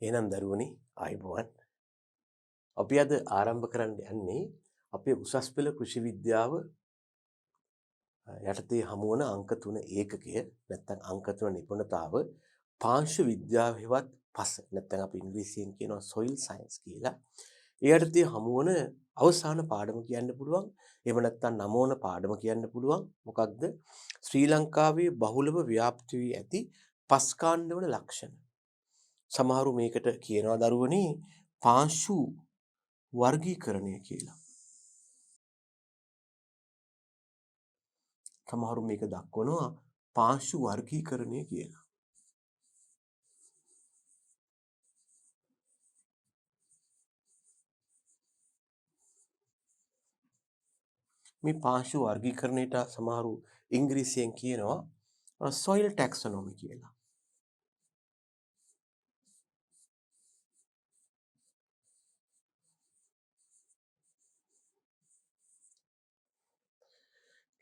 එහෙනම් දරුවනි ආයුබෝවන්. අපි අද ආරම්භ කරන්න යන්නේ අපේ උසස් පෙළ කෘෂි විද්‍යාව යටතේ හමු වන අංක 3 ඒකකය නැත්නම් අංක 3 නිපුණතාව පාංශු විද්‍යාව හෙවත් පස නැත්නම් අපි ඉංග්‍රීසියෙන් කියනවා soil science කියලා. ඒ යටතේ හමු වන අවසාන පාඩම කියන්න පුළුවන්. එහෙම නැත්නම් නවෝන පාඩම කියන්න පුළුවන්. මොකක්ද? ශ්‍රී ලංකාවේ බහුලව ව්‍යාප්ත වී ඇති පස් කාණ්ඩවල ලක්ෂණ. සමහරු මේකට කියනවා දරුවනි පාංශු වර්ගීකරණය කියලා. සමහරු මේක දක්වනවා පාංශු වර්ගීකරණය කියලා. මේ පාංශු වර්ගීකරණයට සමහරු ඉංග්‍රීසියෙන් කියනවා soil taxonomy කියලා.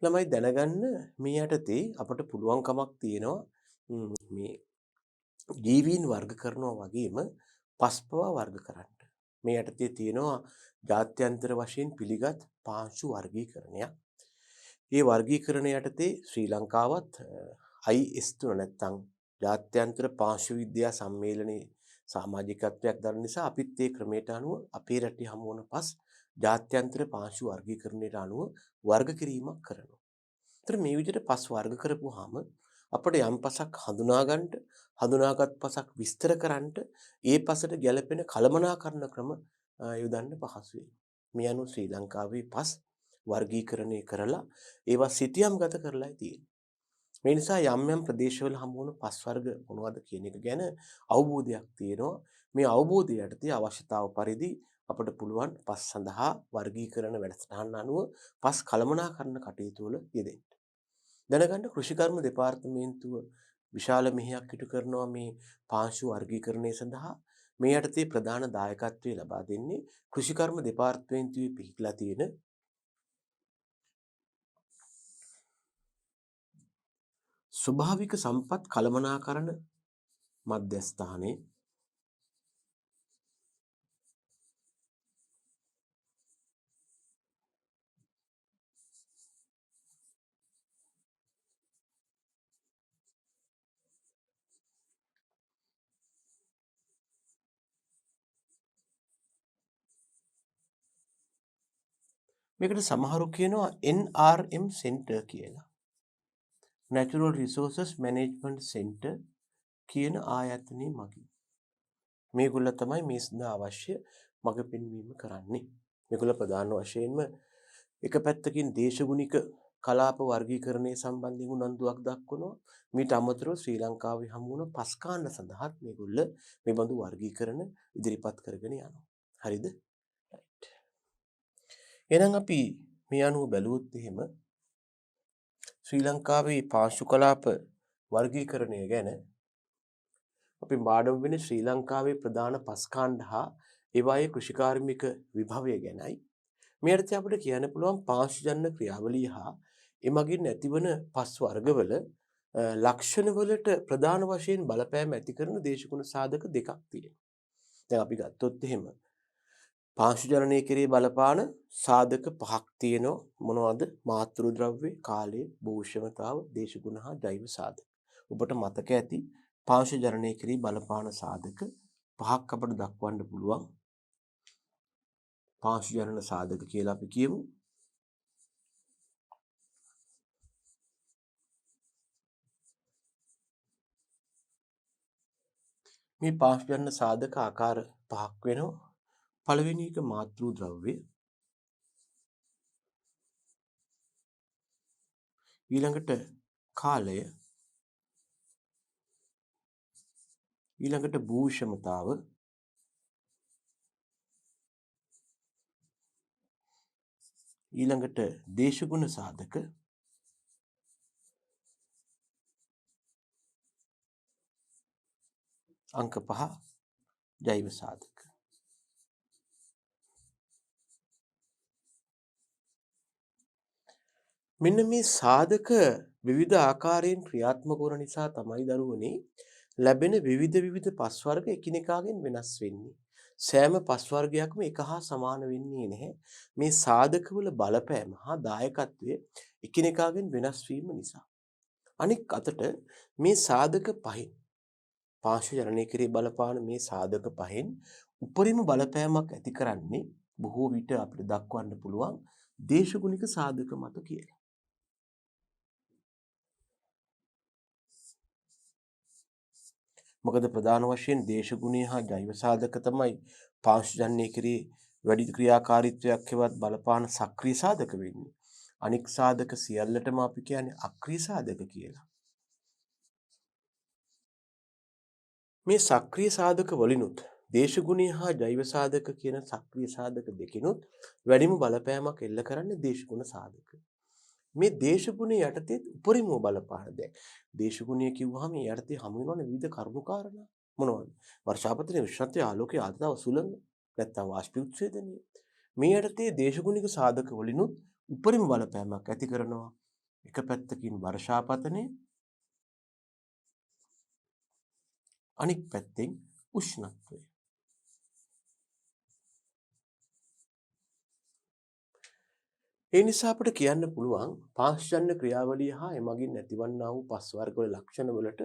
ළමයි දැනගන්න මේ යටතේ අපට පුළුවන්කමක් තියෙනවා මේ ජීවීන් වර්ග කරනවා වගේම පස්පවා වර්ග කරන්න. මේ යටතේ තියෙනවා ජාත්‍යන්තර වශයෙන් පිළිගත් පාංශු වර්ගීකරණයක්. ඒ වර්ගීකරණය යටතේ ශ්‍රී ලංකාවත් IS3 නැත්නම් ජාත්‍යන්තර පාංශු විද්‍යා සම්මේලනයේ සමාජිකත්වයක් දරන නිසා අපිත් ඒ ක්‍රමයට අනුව අපේ රටේ හමු වන පස් ජාත්‍යන්තර පාංශු වර්ගීකරණයට අනුව වර්ග කිරීමක් කරනවා. ඒතර මේ විදිහට පස් වර්ග කරපුවාම අපිට යම් පසක් හඳුනාගත් පසක් විස්තර කරන්න ඒ පසට ගැළපෙන කළමනාකරණ ක්‍රම යොදන්න පහසුයි. මේ අනුව ශ්‍රී ලංකාවේ පස් වර්ගීකරණය කරලා ඒවා සිතියම් ගත කරලායි තියෙන්නේ. මේ නිසා යම් ප්‍රදේශවල හමු වන පස් වර්ග මොනවද කියන එක ගැන අවබෝධයක් තියෙනවා. මේ අවබෝධය යටතේ අවශ්‍යතාව පරිදි අපට පුළුවන් පස් සඳහා වර්ගීකරණ වැඩසටහන අනුව පස් කළමනාකරණ කටයුතු වල යෙදෙන්න. දැනගන්න කෘෂිකර්ම දෙපාර්තමේන්තුව විශාල මෙහෙයක් ඉටු කරනවා මේ පාංශු වර්ගීකරණය සඳහා. මේ යටතේ ප්‍රධාන දායකත්වය ලබා දෙන්නේ කෘෂිකර්ම දෙපාර්තමේන්තුවේ පිහිටලා තියෙන ස්වභාවික සම්පත් කළමනාකරණ මධ්‍යස්ථානයේ. මේකට සමහරු කියනවා NRM Center කියලා. Natural Resources Management Center කියන ආයතනයේ මගින්. මේගොල්ල තමයි මේ සඳහා අවශ්‍ය මඟ පෙන්වීම කරන්නේ. මේගොල්ල ප්‍රධාන වශයෙන්ම එක පැත්තකින් දේශගුණික කලාප වර්ගීකරණය සම්බන්ධයෙන් උනන්දුවක් දක්වනවා. මීට අමතරව ශ්‍රී ලංකාවේ හමු වන පස්කාණ්ඩ සඳහාත් මේගොල්ල මේ බඳු වර්ගීකරණ ඉදිරිපත් කරගෙන යනවා. හරිද? එහෙනම් අපි මේ අනුව බැලුවොත් එහෙම ශ්‍රී ලංකාවේ පාංශු කලාප වර්ගීකරණය ගැන අපි පාඩම් වෙන්නේ ශ්‍රී ලංකාවේ ප්‍රධාන පස්කාණ්ඩ හා ඒවායේ කෘෂිකාර්මික විභවය ගැනයි. මේ අර්ථය අපිට කියන්න පුළුවන් පාංශුජන්‍ය ක්‍රියාවලිය හා එමගින් ඇතිවන පස් වර්ගවල ලක්ෂණ වලට ප්‍රධාන වශයෙන් බලපෑම් ඇති කරන දේශගුණ සාධක දෙකක් තියෙනවා. දැන් අපි ගත්තොත් එහෙම පාංශුජනනය කෙරේ බලපාන සාධක පහක් තියෙනවා. මොනවද? මාතෘ ද්‍රව්‍ය, කාලය, භූෂමතාව, දේශගුණ හා ජෛව සාධක. ඔබට මතක ඇති පාංශුජනනය කෙරේ බලපාන සාධක පහක් අපට දක්වන්න පුළුවන්. පාංශුජනන සාධක කියලා අපි කියමු. මේ පාංශුජනන සාධක ආකාර පහක් වෙනවා. පළවෙනි එක මාතෘ ද්‍රව්‍ය, ඊළඟට කාලය, ඊළඟට භූෂමතාව, ඊළඟට දේශගුණ සාධක, අංක 5 ජෛව සාධක. මෙන්න මේ සාධක විවිධ ආකාරයෙන් ක්‍රියාත්මක වන නිසා තමයි දරුවනේ ලැබෙන විවිධ පස් වර්ග එකිනෙකාගෙන් වෙනස් වෙන්නේ. සෑම පස් වර්ගයක්ම එක හා සමාන වෙන්නේ නැහැ. මේ සාධකවල බලපෑම හා දායකත්වය එකිනෙකාගෙන් වෙනස් වීම නිසා. අනික් අතට මේ සාධක පහෙන් පාර්ශ්ව ජනනය කෙරෙහි බලපාන මේ සාධක පහෙන් උපරිම බලපෑමක් ඇති කරන්නේ බොහෝ විට අපිට දක්වන්න පුළුවන් දේශගුණික සාධක මත කියලා. මොකද ප්‍රධාන වශයෙන් දේශගුණය හා ජෛව සාධක තමයි පාර්ශ්ව ජනනය කෙරෙහි වැඩි ක්‍රියාකාරීත්වයක් හෙවත් බලපාන සක්‍රීය සාධක වෙන්නේ. අනික් සාධක සියල්ලටම අපි කියන්නේ අක්‍රීය සාධක කියලා. මේ සක්‍රීය සාධක වලිනුත් දේශගුණය හා ජෛව සාධක කියන සක්‍රීය සාධක දෙකිනුත් වැඩිම බලපෑමක් එල්ල කරන්නේ දේශගුණ සාධක. මේ දේශගුණය යටතේ උපරිම බලපාන දැන් දේශගුණය කිව්වහම මේ යටතේ හමු වෙනවනේ විවිධ කරුණු කාරණා මොනවද? වර්ෂාපතනයේ උෂ්ණත්වය ආලෝකයේ ආර්ද්‍රතාව සුළඟ නැත්නම් වාෂ්ප උත්සේදනය. මේ යටතේ දේශගුණික සාධක වලිනුත් උපරිම බලපෑමක් ඇති කරනවා. එක පැත්තකින් වර්ෂාපතනය අනික් පැත්තෙන් උෂ්ණත්වය. ඒ නිසා අපිට කියන්න පුළුවන් පාර්ශ්වජන්‍ය ක්‍රියාවලිය හා එමගින් ඇතිවන්නා වූ පස් වර්ගවල ලක්ෂණ වලට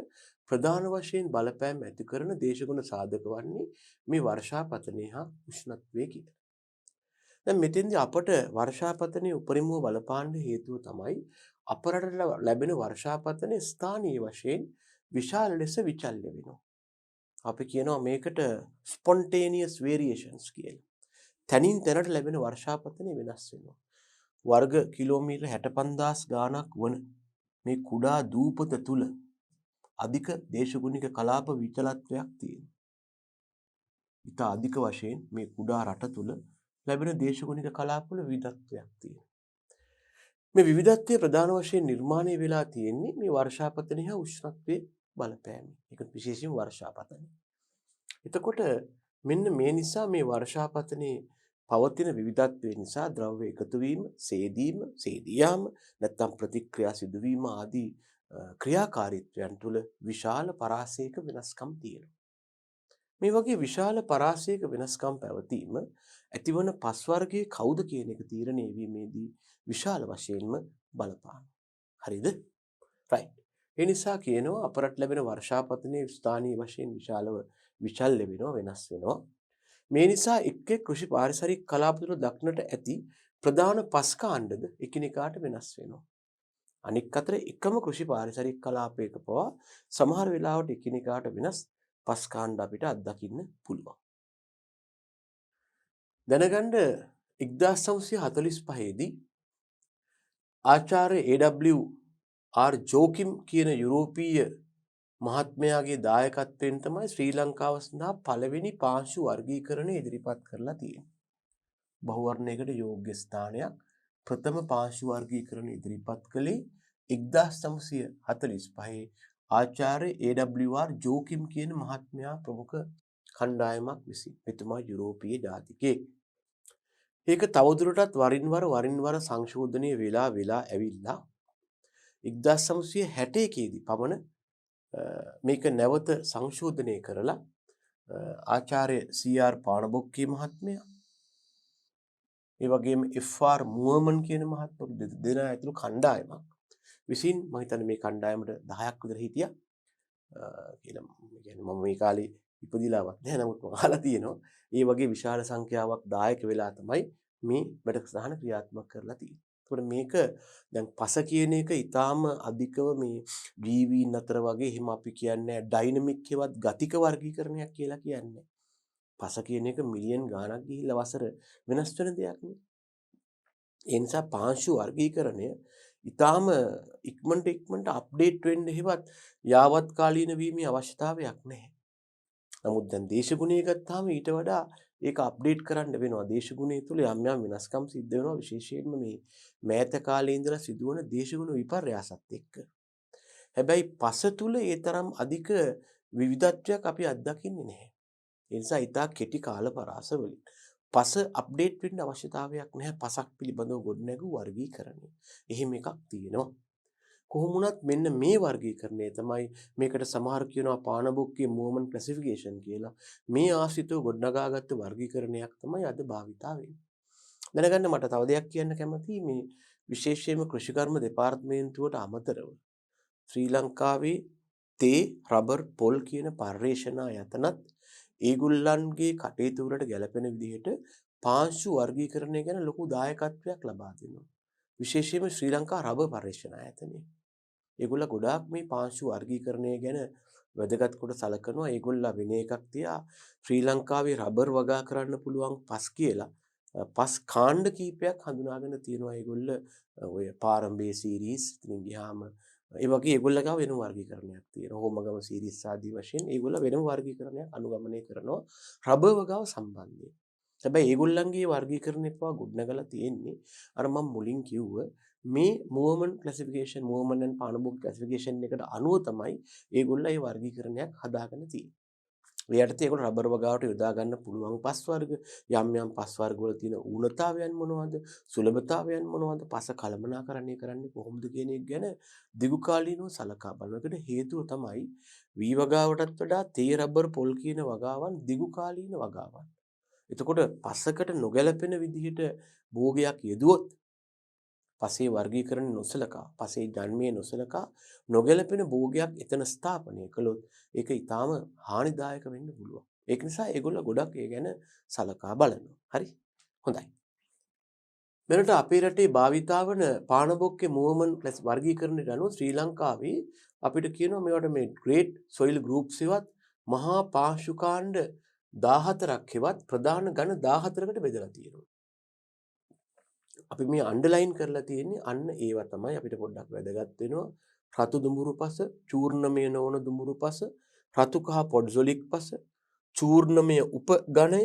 ප්‍රධාන වශයෙන් බලපෑම් ඇති කරන දේශගුණ සාධක වන්නේ මේ වර්ෂාපතනය හා උෂ්ණත්වය කියලා. දැන් මෙතෙන්දී අපට වර්ෂාපතනයේ උපරිමව බලපාන්න හේතුව තමයි අප රටට ලැබෙන වර්ෂාපතනයේ ස්ථානීය වශයෙන් විශාල ලෙස විචල්්‍ය වෙනවා. අපි කියනවා මේකට ස්පොන්ටේනියස් වේරියේෂන්ස් කියලා. තනින් තැනට ලැබෙන වර්ෂාපතනය වෙනස් වෙනවා. වර්ග කිලෝමීටර් 65000 ගාණක් වන මේ කුඩා දූපත තුල අධික දේශගුණික කලාප විචලත්වයක් තියෙනවා. ඊට අධික වශයෙන් මේ කුඩා රට තුල ලැබෙන දේශගුණික කලාපවල විවිධත්වයක් තියෙනවා. මේ විවිධත්වය ප්‍රධාන වශයෙන් නිර්මාණය වෙලා තියෙන්නේ මේ වර්ෂාපතනය හා උෂ්ණත්වයේ බලපෑමෙන්. ඒක විශේෂයෙන් වර්ෂාපතනය. එතකොට මෙන්න මේ නිසා මේ වර්ෂාපතනයේ පවතින විවිධත්වය නිසා ද්‍රව්‍ය එකතු වීම, සේදීම, සේදී යාම, නැත්නම් ප්‍රතික්‍රියා සිදුවීම ආදී ක්‍රියාකාරීත්වයන් තුළ විශාල පරාසයක වෙනස්කම් තියෙනවා. මේ වගේ විශාල පරාසයක වෙනස්කම් පැවතීම ඇතිවන පස් වර්ගයේ කවුද කියන එක තීරණය වීමේදී විශාල වශයෙන්ම බලපානවා. හරිද? right. ඒ නිසා කියනවා අපරට ලැබෙන වර්ෂාපතනයේ ස්ථානීය වශයෙන් විශාලව විචල්්‍ය වෙනවා, වෙනස් වෙනවා. මේ නිසා එක් කෘෂි පාරිසරික කලාප තුළ දක්නට ඇති ප්‍රධාන පස් කාණ්ඩද එකිනෙකාට වෙනස් වෙනවා. අනික් අතර එකම කෘෂි පාරිසරික කලාපයක පවා සමහර වෙලාවට එකිනෙකාට වෙනස් පස් කාණ්ඩ අපිට අත්දකින්න පුළුවන්. දැනගන්න 1945 දී ආචාර්ය AWR ජෝකිම් කියන යුරෝපීය මහත්මයාගේ දායකත්වයෙන් තමයි ශ්‍රී ලංකාව සඳහා පළවෙනි පාංශු වර්ගීකරණය ඉදිරිපත් කරලා තියෙන්නේ. බහුවර්ණයකට යෝග්‍ය ස්ථානයක් ප්‍රථම පාංශු වර්ගීකරණය ඉදිරිපත් කළේ 1945 ආචාර්ය AWR ජෝකිම් කියන මහත්මයා ප්‍රමුඛ කණ්ඩායමක් විසින්. එතුමා යුරෝපීය ජාතිකයෙක්. ඒක තවදුරටත් වරින් වර සංශෝධනය වෙලා ඇවිල්ලා 1961 දී පමණ මේක නැවත සංශෝධනය කරලා ආචාර්ය CR පානබොක්කේ මහත්මයා ඒ වගේම FR මුවමන් කියන මහත්මරු දෙදෙනා ඇතුළු කණ්ඩායමක් විසින් මම හිතන්නේ මේ කණ්ඩායමට 10ක් විතර හිටියා කියලා. කියන්නේ මම මේ කාලේ ඉපදිලාවත් නැහැ, නමුත් මම අහලා තියෙනවා. ඒ වගේ විශාල සංඛ්‍යාවක් දායක වෙලා තමයි මේ වැඩසටහන ක්‍රියාත්මක කරලා තියෙන්නේ. ඒකට මේක දැන් පස කියන එක ඊටාම අධිකව මේ ජීවීන් අතර වගේ එහෙම අපි කියන්නේ ඩයිනමික් හේවත් ගතික වර්ගීකරණයක් කියලා කියන්නේ. පස කියන එක මිලියන් ගාණක් ගිහිල්ලා වසර වෙනස් වෙන දෙයක් නේ. ඒ නිසා පාංශු වර්ගීකරණය ඊටාම ඉක්මනට අප්ඩේට් වෙන්න හේවත් යාවත් කාලීන වීමේ අවශ්‍යතාවයක් නැහැ. නමුත් දැන් දේශගුණය ගත්තාම ඊට වඩා ඒක අප්ඩේට් කරන්න වෙනවා. දේශගුණය තුළ යම් වෙනස්කම් සිද්ධ වෙනවා, විශේෂයෙන්ම මේ මෑත කාලේ ඉඳලා සිදුවන දේශගුණ විපර්යාසත් එක්ක. හැබැයි පස තුළ ඒ තරම් අධික විවිධත්වයක් අපි අත්දකින්නේ නැහැ. ඒ නිසා ඊට කෙටි කාල පරාසවලින් පස අප්ඩේට් වෙන්න අවශ්‍යතාවයක් නැහැ. පසක් පිළිබඳව ගොඩනැගූ වර්ගීකරණය. එහෙම එකක් තියෙනවා. කොහොම වුණත් මෙන්න මේ වර්ගීකරණය තමයි මේකට සමහර කියනවා පානබුක්කේ මූවමන්ට් ක්ලාසිෆිකේෂන් කියලා. මේ ආශ්‍රිතව ගොඩනගාගත්තු වර්ගීකරණයක් තමයි අද භාවිතා වෙන්නේ. දැනගන්න මට තව දෙයක් කියන්න කැමතියි මේ විශේෂයෙන්ම කෘෂිකර්ම දෙපාර්තමේන්තුවට අමතරව ශ්‍රී ලංකාවේ තේ රබර් පොල් කියන පර්යේෂණ ආයතනත් ඒගොල්ලන්ගේ කටයුතු වලට ගැලපෙන විදිහට පාංශු වර්ගීකරණය ගැන ලොකු දායකත්වයක් ලබා දෙනවා. විශේෂයෙන්ම ශ්‍රී ලංකා රබර් පර්යේෂණ ආයතනය. ඒගොල්ල ගොඩාක් මේ පාංශු වර්ගීකරණය ගැන වැදගත් කොට සලකනවා. ඒගොල්ල වෙන එකක් තියා ශ්‍රී ලංකාවේ රබර් වගා කරන්න පුළුවන් පස් කියලා පස් කාණ්ඩ කීපයක් හඳුනාගෙන තියෙනවා. ඒගොල්ල ඔය පාරම්බේ සීරීස් ඉතින් ගියාම ඒ වගේ ඒගොල්ල ගාව වෙනම වර්ගීකරණයක් තියෙනවා. හෝමගම සීරීස් ආදී වශයෙන් ඒගොල්ල වෙනම වර්ගීකරණයක් අනුගමනය කරනවා රබර් වගාව සම්බන්ධයෙන්. හැබැයි ඒගොල්ලන්ගේ වර්ගීකරණය පවා ගොඩනගලා තියෙන්නේ අර මම මුලින් කිව්ව මේ මූවමන්ට් ක්ලාසිෆිකේෂන් මූවමන්ට් ඇන්ඩ් පානබුක් ක්ලාසිෆිකේෂන් එකට අනුව තමයි ඒගොල්ලෝ මේ වර්ගීකරණයක් හදාගෙන තියෙන්නේ. ඒ යටතේ ඒගොල්ලෝ රබර් වගාවට යොදා ගන්න පුළුවන් පස් වර්ග යම් පස් වර්ග වල තියෙන ඌනතාවයන් මොනවද සුලභතාවයන් මොනවද පස කළමනාකරණය කරන්නේ කොහොමද කියන එක ගැන දිගුකාලීනව සලකා බලනකට හේතුව තමයි වී වගාවටත් වඩා තේ රබර් පොල් කියන වගාවන් දිගුකාලීන වගාවන්. එතකොට පසකට නොගැලපෙන විදිහට භෝගයක් යෙදුවොත් පසේ වර්ගීකරණ නොසලකා පසේ ජන්මයේ නොසලකා නොගැලපෙන භෝගයක් එතන ස්ථාපනය කළොත් ඒක ඊටාම හානිදායක වෙන්න පුළුවන්. ඒක නිසා ඒගොල්ලෝ ගොඩක් ඒ ගැන සලකා බලනවා. හරි? හොඳයි. මෙරට අපේ රටේ භාවිතා වන පානබොක්කේ මූවමන්ට් වර්ගීකරණයට අනුව ශ්‍රී ලංකාවේ අපිට කියනවා මේවට මේ ග්‍රේට් සොයිල් ගෲප්ස් එවත් මහා පාංශු කාණ්ඩ 14ක් හෙවත් ප්‍රධාන ඝන 14කට බෙදලා තියෙනවා. අපි මේ අන්ඩර්ලයින් කරලා තියෙන්නේ අන්න ඒවා තමයි අපිට පොඩ්ඩක් වැදගත් වෙනවා. රතු දුඹුරු පස, චූර්ණමය නොවන දුඹුරු පස, රතු කහ පොඩ්සොලික් පස, චූර්ණමය උපගණය,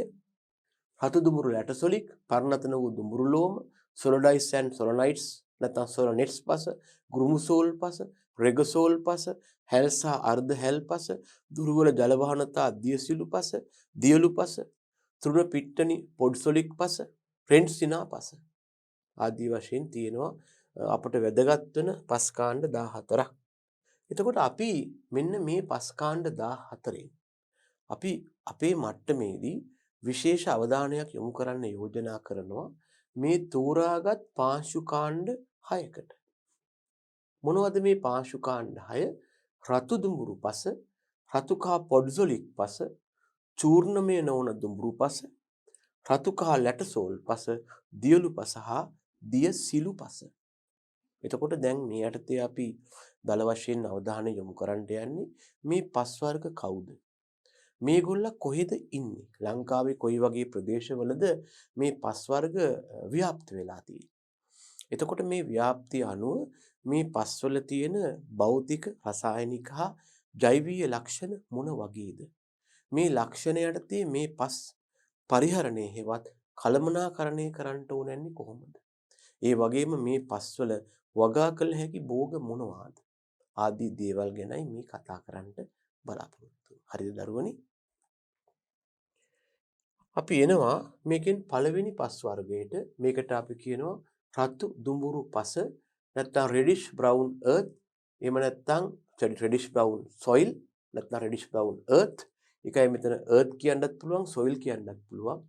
රතු දුඹුරු ලැටසොලික්, පර්ණතන වූ දුඹුරු ලෝම, සොලොඩයිස් ඇන්ඩ් සොලොනයිට්ස් නැත්නම් සොලොනෙට්ස් පස, ගෘමුසෝල් පස, රෙගසෝල් පස, හැල් සහ අර්ධ හැල් පස, දුර්වල ජල වහනතා දියසිලු පස, දියලු පස, තෘණ පිට්ටනි පොඩ්සොලික් පස, ප්‍රෙන්ට්සිනා පස ආදී වශයෙන් තියෙනවා අපට වැදගත් වෙන පස්කාණ්ඩ 14ක්. එතකොට අපි මෙන්න මේ පස්කාණ්ඩ 14න් අපි අපේ මට්ටමේදී විශේෂ අවධානයක් යොමු කරන්න යෝජනා කරනවා මේ තෝරාගත් පාංශු කාණ්ඩ 6කට. මොනවද මේ පාංශු කාණ්ඩ 6? රතු දුඹුරු පස, රතු කහ පොඩ්සොලික් පස, චූර්ණමය නොවන දුඹුරු පස, රතු කහ ලැටසෝල් පස, දියලු පස හා දිය සිලු පස. එතකොට දැන් මේ යටතේ අපි දල වශයෙන් අවධානය යොමු කරන්න යන්නේ මේ පස් වර්ග කවුද? මේගොල්ල කොහෙද ඉන්නේ? ලංකාවේ කොයි වගේ ප්‍රදේශවලද මේ පස් වර්ග ව්‍යාප්ත වෙලා තියෙන්නේ? එතකොට මේ ව්‍යාප්තිය අනුව මේ පස්වල තියෙන භෞතික, රසායනික හා ජෛවීය ලක්ෂණ මොන වගේද? මේ ලක්ෂණ යටතේ මේ පස් පරිහරණය හෙවත් කළමනාකරණය කරන්න ඕනන්නේ කොහොමද? ඒ වගේම මේ පස්වල වගා කළ හැකි භෝග මොනවාද? ආදී දේවල් ගැනයි මේ කතා කරන්න බලාපොරොත්තු වෙන්නේ. හරිද දරුවනි? අපි එනවා මේකෙන් පළවෙනි පස් වර්ගයට. මේකට අපි කියනවා රතු දුඹුරු පස නැත්නම් reddish brown earth. එහෙම නැත්නම් reddish brown soil නැත්නම් reddish brown earth. ඒකයි මෙතන earth කියන්නත් පුළුවන් soil කියන්නත් පුළුවන්.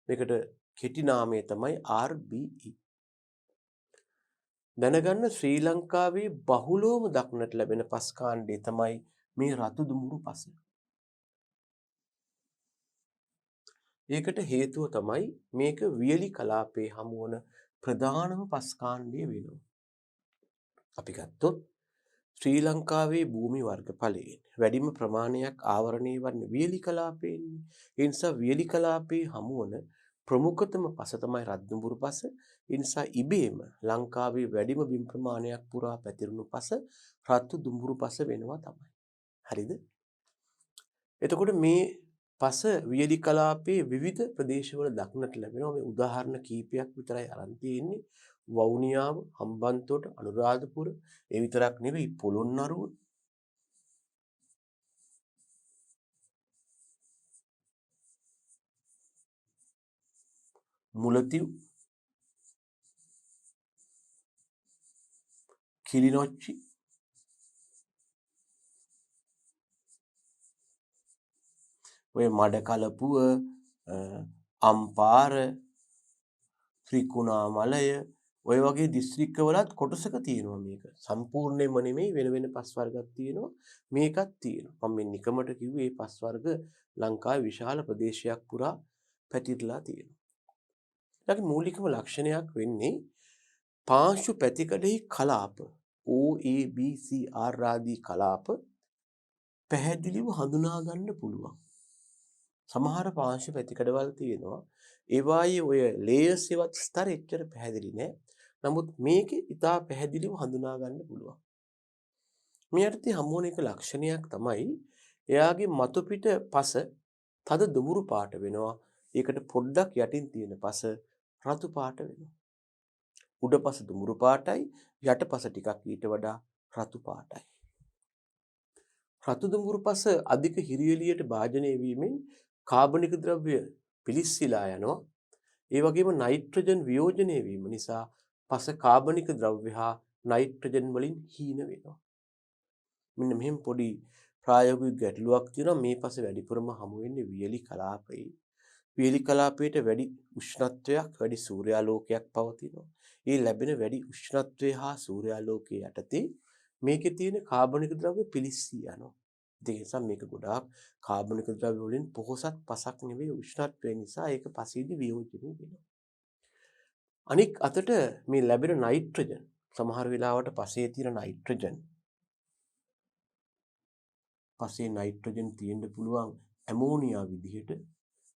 මේකට කෙටි නාමය තමයි RBE. දැනගන්න ශ්‍රී ලංකාවේ බහුලවම දක්නට ලැබෙන පස් කාණ්ඩය තමයි මේ රතු දුඹුරු පස. ඒකට හේතුව තමයි මේක වියලි කලාපයේ හමුවන ප්‍රධානම පස් කාණ්ඩය වෙනවා. අපි ගත්තොත් ශ්‍රී ලංකාවේ භූමි වර්ගඵලයෙන් වැඩිම ප්‍රමාණයක් ආවරණය වන්නේ වියලි කලාපයෙන්නේ. ඒ නිසා වියලි කලාපයේ හමුවන ප්‍රමුඛතම පස තමයි රත් දුඹුරු පස. ඒ නිසා ඉබේම ලංකාවේ වැඩිම බිම් ප්‍රමාණයක් පුරා පැතිරුණු පස රතු දුඹුරු පස වෙනවා තමයි. හරිද? එතකොට මේ පස වියලි කලාපයේ විවිධ ප්‍රදේශවල දක්නට ලැබෙනවා. මේ උදාහරණ කීපයක් විතරයි අරන් තියෙන්නේ. වවුනියාව, හම්බන්තොට, අනුරාධපුර, ඒ විතරක් නෙවෙයි පොළොන්නරුව, මුලතිව්, කිලිනොච්චි, ඔය මඩකලපුව අම්පාර ත්‍රිකුණාමලය ඔය වගේ දිස්ත්‍රික්කවලත් කොටසක තියෙනවා මේක. සම්පූර්ණයෙන්ම නෙමෙයි වෙන වෙන පස් වර්ගයක් තියෙනවා. මේකත් තියෙනවා. මම මේ නිකමට කිව්වේ මේ පස් වර්ග ලංකාවේ විශාල ප්‍රදේශයක් පුරා පැතිරලා තියෙනවා. ඊට මූලිකම ලක්ෂණයක් වෙන්නේ පාංශු පැතිකඩෙහි කලාප OABCR ආදී කලාප පැහැදිලිව හඳුනා ගන්න පුළුවන්. සමහර පාංශු පැතිකඩවල තියෙනවා ඒවායේ ඔය ලේයර්ස් ඒවත් ස්තර එච්චර පැහැදිලි නෑ. නමුත් මේකේ ඉතා පැහැදිලිව හඳුනා ගන්න පුළුවන්. මේ යටතේ හමු වෙන එක ලක්ෂණයක් තමයි එයාගේ මතු පිට පස තද දුමුරු පාට වෙනවා. ඒකට පොඩ්ඩක් යටින් තියෙන පස රතු පාට වෙනවා. උඩ පස දුමුරු පාටයි යට පස ටිකක් ඊට වඩා රතු පාටයි. රතු දුමුරු පස අධික හිරියලියට භාජනය වීමෙන් කාබනික ද්‍රව්‍ය පිලිස්සලා යනවා. ඒ වගේම නයිට්‍රජන් වියෝජනය වීම නිසා පස කාබනික ද්‍රව්‍ය හා නයිට්‍රජන් වලින් හීන වෙනවා. මෙන්න මෙහෙම පොඩි ප්‍රායෝගික ගැටලුවක් තියෙනවා. මේ පස වැඩිපුරම හමු වෙන්නේ වියලි කලාපයේ. වියලි කලාපයට වැඩි උෂ්ණත්වයක් වැඩි සූර්යාලෝකයක් පවතිනවා. ඒ ලැබෙන වැඩි උෂ්ණත්වය හා සූර්යාලෝකයේ යටතේ මේකේ තියෙන කාබනික ද්‍රව්‍ය පිලිස්සී යනවා. ඒ නිසා මේක ගොඩාක් කාබනික ද්‍රව්‍ය වලින් පොහොසත් පසක් නෙවෙයි උෂ්ණත්වය නිසා ඒක පසේදී වියෝජනය වෙනවා. අනික් අතට මේ ලැබෙන නයිට්‍රජන් සමහර වෙලාවට පසේ තියෙන නයිට්‍රජන් පසේ නයිට්‍රජන් තියෙන්න පුළුවන් ඇමෝනියා විදිහට.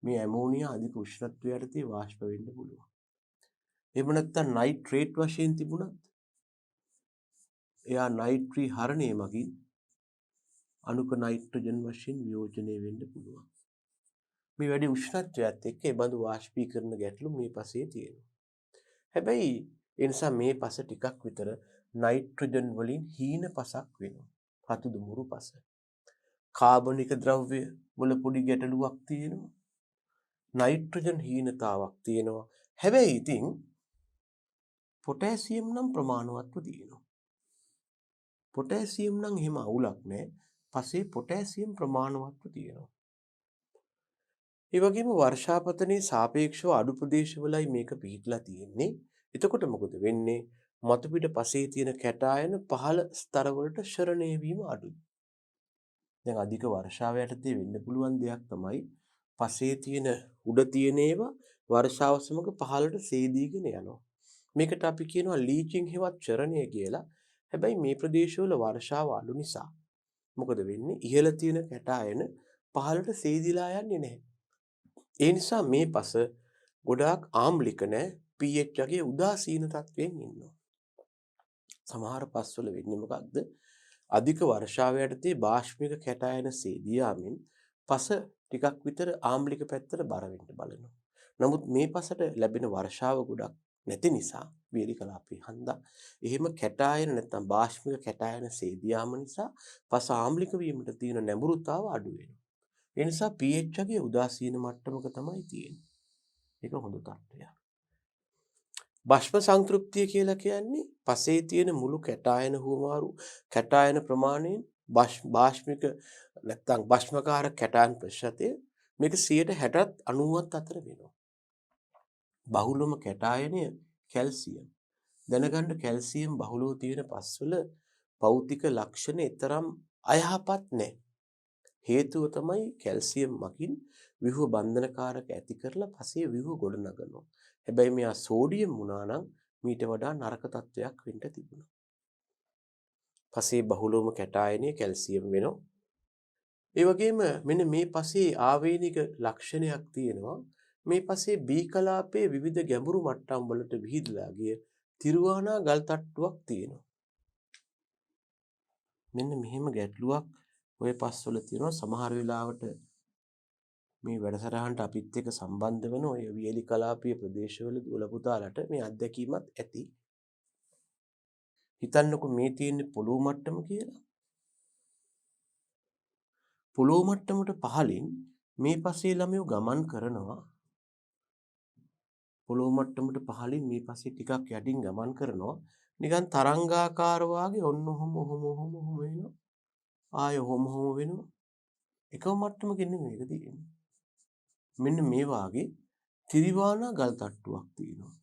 මේ ඇමෝනියා අධික උෂ්ණත්වය යටතේ වාෂ්ප වෙන්න පුළුවන්. එහෙම නැත්නම් නයිට්‍රේට් වශයෙන් තිබුණත් එයා නයිට්‍රී හරණය මගින් අණුක නයිට්‍රජන් වශයෙන් වියෝජනය වෙන්න පුළුවන්. මේ වැඩි උෂ්ණත්වයත් එක්ක ඒ බඳු වාෂ්පීකරණ ගැටලු මේ පසේ තියෙනවා. හැබැයි ඒ නිසා මේ පස ටිකක් විතර නයිට්‍රජන් වලින් හීන පසක් වෙනවා. රතු දුමුරු පස. කාබනික ද්‍රව්‍ය වල පොඩි ගැටලුවක් තියෙනවා. නයිට්‍රජන් හීනතාවක් තියෙනවා. හැබැයි ඉතින් පොටෑසියම් නම් ප්‍රමාණවත්ව තියෙනවා. පොටෑසියම් නම් එහෙම අවුලක් නැහැ. පසේ පොටෑසියම් ප්‍රමාණවත්ව තියෙනවා. ඒ වගේම වර්ෂාපතනයේ සාපේක්ෂව අඩු ප්‍රදේශවලයි මේක පිහිටලා තියෙන්නේ. එතකොට මොකද වෙන්නේ? මතුපිට පසේ තියෙන කැටායන පහළ ස්තරවලට ශරණය වීම අඩුයි. දැන් අධික වර්ෂාව යටතේ වෙන්න පුළුවන් දෙයක් තමයි පසේ තියෙන උඩ තියෙන ඒවා වර්ෂාව සමග පහළට සේදීගෙන යනවා. මේකට අපි කියනවා ලීචින් හෙවත් ශරණය කියලා. හැබැයි මේ ප්‍රදේශවල වර්ෂාව අඩු නිසා මොකද වෙන්නේ? ඉහළ තියෙන කැටායන පහළට සේදිලා යන්නේ නැහැ. ඒ නිසා මේ පස ගොඩාක් ආම්ලික නැහැ. pH වගේ උදාසීන තත්වයෙන් ඉන්නවා. සමහර පස්වල වෙන්නේ මොකක්ද? අධික වර්ෂාව යටතේ බාෂ්මික කැටායන සේදී යාමෙන් පස ටිකක් විතර ආම්ලික පැත්තට බර වෙන්න බලනවා. නමුත් මේ පසට ලැබෙන වර්ෂාව ගොඩක් නැති නිසා වියලි කලාපයේ හන්දා එහෙම කැටායන නැත්නම් බාෂ්මික කැටායන සේදී යාම නිසා පස ආම්ලික වීමට තියෙන නැඹුරුතාව අඩු වෙනවා. ඒ නිසා pH එකේ උදාසීන මට්ටමක තමයි තියෙන්නේ. ඒක හොඳ තත්ත්වයක්. බෂ්ම සංතෘප්තිය කියලා කියන්නේ පසේ තියෙන මුළු කැටායන හුවමාරු කැටායන ප්‍රමාණයෙන් බාෂ්මික නැත්නම් බෂ්මකාර කැටායන ප්‍රතිශතය මේක 60ත් 90ත් අතර වෙනවා. බහුලම කැටායනය කැල්සියම්. දැනගන්න කැල්සියම් බහුලව තියෙන පස්වල භෞතික ලක්ෂණ තරම් අයහපත් නැහැ. හේතුව තමයි කැල්සියම් මගින් විහුව බන්ධනකාරක ඇති කරලා පසේ විහුව ගොඩනගනවා. හැබැයි මෙයා සෝඩියම් වුණා නම් මීට වඩා නරක තත්වයක් වෙන්න තිබුණා. පසේ බහුලවම කැටායනය කැල්සියම් වෙනවා. ඒ වගේම මෙන්න මේ පසේ ආවේනික ලක්ෂණයක් තියෙනවා. මේ පසේ බී කලාපයේ විවිධ ගැඹුරු මට්ටම් වලට විහිදලා ගිය තිරුවානා ගල් තට්ටුවක් තියෙනවා. මෙන්න මෙහෙම ගැටලුවක් ඔය පස්වල තියෙනවා. සමහර වෙලාවට මේ වැඩසටහනට අපිත් එක්ක සම්බන්ධ වෙන ඔය වියලි කලාපීය ප්‍රදේශවල දුවල පුතාලට මේ අත්දැකීමත් ඇති. හිතන්නකො මේ තියෙන්නේ පොළොව මට්ටම කියලා. පොළොව මට්ටමට පහළින් මේ පසේ ළමයෝ ගමන් කරනවා. පොළොව මට්ටමට පහළින් මේ පසේ ටිකක් යටින් ගමන් කරනවා. නිකන් තරංගාකාර වාගේ ඔන්න ඔහොම වෙනවා. ආය ඔහොම වෙනවා. එකම මට්ටමකින් නෙමෙයි මේක තියෙන්නේ. මෙන්න මේ වාගේ තිරිවානා ගල් තට්ටුවක් තියෙනවා.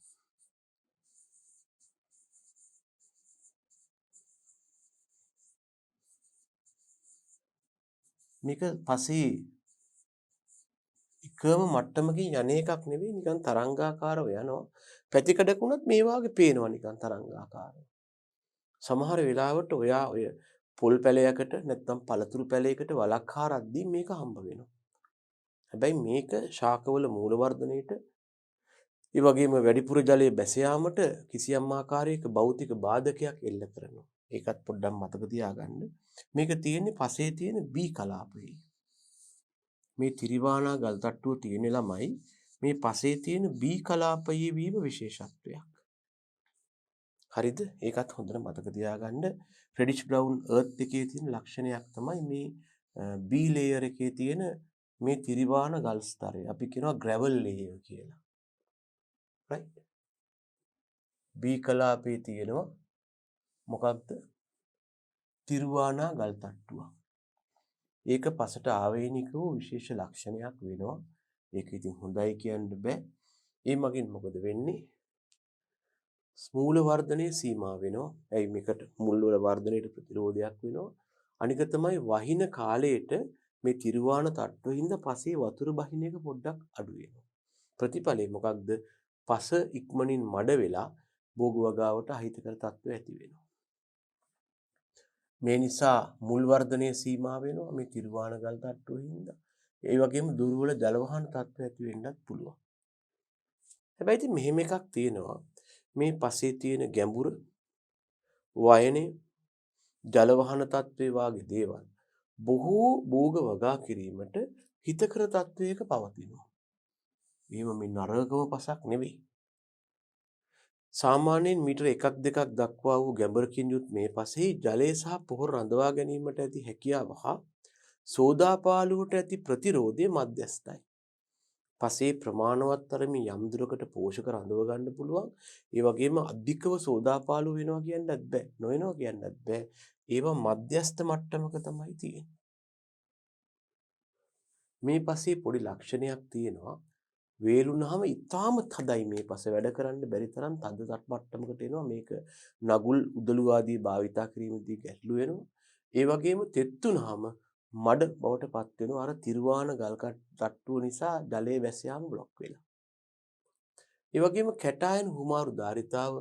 මේක පසේ එකම මට්ටමකින් යන එකක් නෙවෙයි නිකන් තරංගාකාරව යනවා. පැතිකඩකුණත් මේ වාගේ පේනවා නිකන් තරංගාකාරව. සමහර වෙලාවට ඔයා ඔය පොල් පැලයකට නැත්නම් පළතුරු පැලයකට වලක් හරද්දී මේක හම්බ වෙනවා. හැබැයි මේක ශාකවල මූල වර්ධනයේට ඒ වගේම වැඩිපුර ජලයේ බැස යාමට කිසියම් ආකාරයක භෞතික බාධකයක් එල්ල කරනවා. ඒකත් පොඩ්ඩක් මතක තියාගන්න. මේක තියෙන්නේ පසේ තියෙන B කලාපයේ. මේ තිරිවානා ගල් තට්ටුව තියෙන ළමයි මේ පසේ තියෙන B කලාපයේ වීම විශේෂත්වයක්. හරිද? ඒකත් හොඳට මතක තියාගන්න. රෙඩිෂ් බ්‍රවුන් අර්ත් එකේ තියෙන ලක්ෂණයක් තමයි මේ B ලේයර් එකේ තියෙන මේ තිරිවාන ගල් ස්තරය. අපි කියනවා ග්‍රැවල් ලේයර් කියලා. right? B කලාපයේ තියෙනවා මොකක්ද? තිරිවානා ගල් තට්ටුවක්. ඒක පසට ආවේනික වූ විශේෂ ලක්ෂණයක් වෙනවා. ඒක ඉතින් හොඳයි කියන්න බෑ. ඒ මගින් මොකද වෙන්නේ? මූල වර්ධනයේ සීමා වෙනවා. ඇයි මේකට මුල් වල වර්ධනයට ප්‍රතිරෝධයක් වෙනවා. අනික තමයි වහින කාලයට මේ තිරුවාන තට්ටුවින්ද පසේ වතුර බහින එක පොඩ්ඩක් අඩු වෙනවා. ප්‍රතිඵලය මොකක්ද? පස ඉක්මනින් මඩ වෙලා භෝග වගාවට අහිතකර තත්ත්ව ඇති වෙනවා. මේ නිසා මුල් වර්ධනයේ සීමා වෙනවා මේ තිරුවාන ගල් තට්ටුවින්ද. ඒ වගේම දුර්වල ජලවහන තත්ත්ව ඇති වෙන්නත් පුළුවන්. හැබැයි ඉතින් මෙහෙම එකක් තියෙනවා. මේ පසේ තියෙන ගැඹුර වයනේ ජලවහන තත්ත්වයේ වාගේ දේවල් බොහෝ භෝග වගා කිරීමට හිතකර තත්ත්වයක පවතිනවා. එහෙම මේ නරකම පසක් නෙවෙයි. සාමාන්‍යයෙන් මීටර 1-2ක් දක්වා වූ ගැඹුරකින් යුත් මේ පසේ ජලය සහ පොහොර රඳවා ගැනීමට ඇති හැකියාව හා සෝදාපාලුවට ඇති ප්‍රතිරෝධය මධ්‍යස්ථයි. පසේ ප්‍රමාණවත් තරමින් යම් දුරකට පෝෂක රඳව ගන්න පුළුවන්. ඒ වගේම අධිකව සෝදාපාලු වෙනවා කියන්නත් බෑ. නොවෙනවා කියන්නත් බෑ. ඒවා මධ්‍යස්ථ මට්ටමක තමයි තියෙන්නේ. මේ පසේ පොඩි ලක්ෂණයක් තියෙනවා. වේලුනහම ඉතාම තදයි මේ පස වැඩ කරන්න බැරි තරම් තද මට්ටමකට එනවා. මේක නගුල් උදළු ආදී භාවිතා කිරීමේදී ගැටලු වෙනවා. ඒ වගේම තෙත් වුනහම මඩ බවට පත් වෙනවා. අර තිරුවාන ගල් තට්ටුව නිසා ජලයේ වැස යාම බ්ලොක් වෙලා. ඒ වගේම කැටායන හුමාරු ධාරිතාව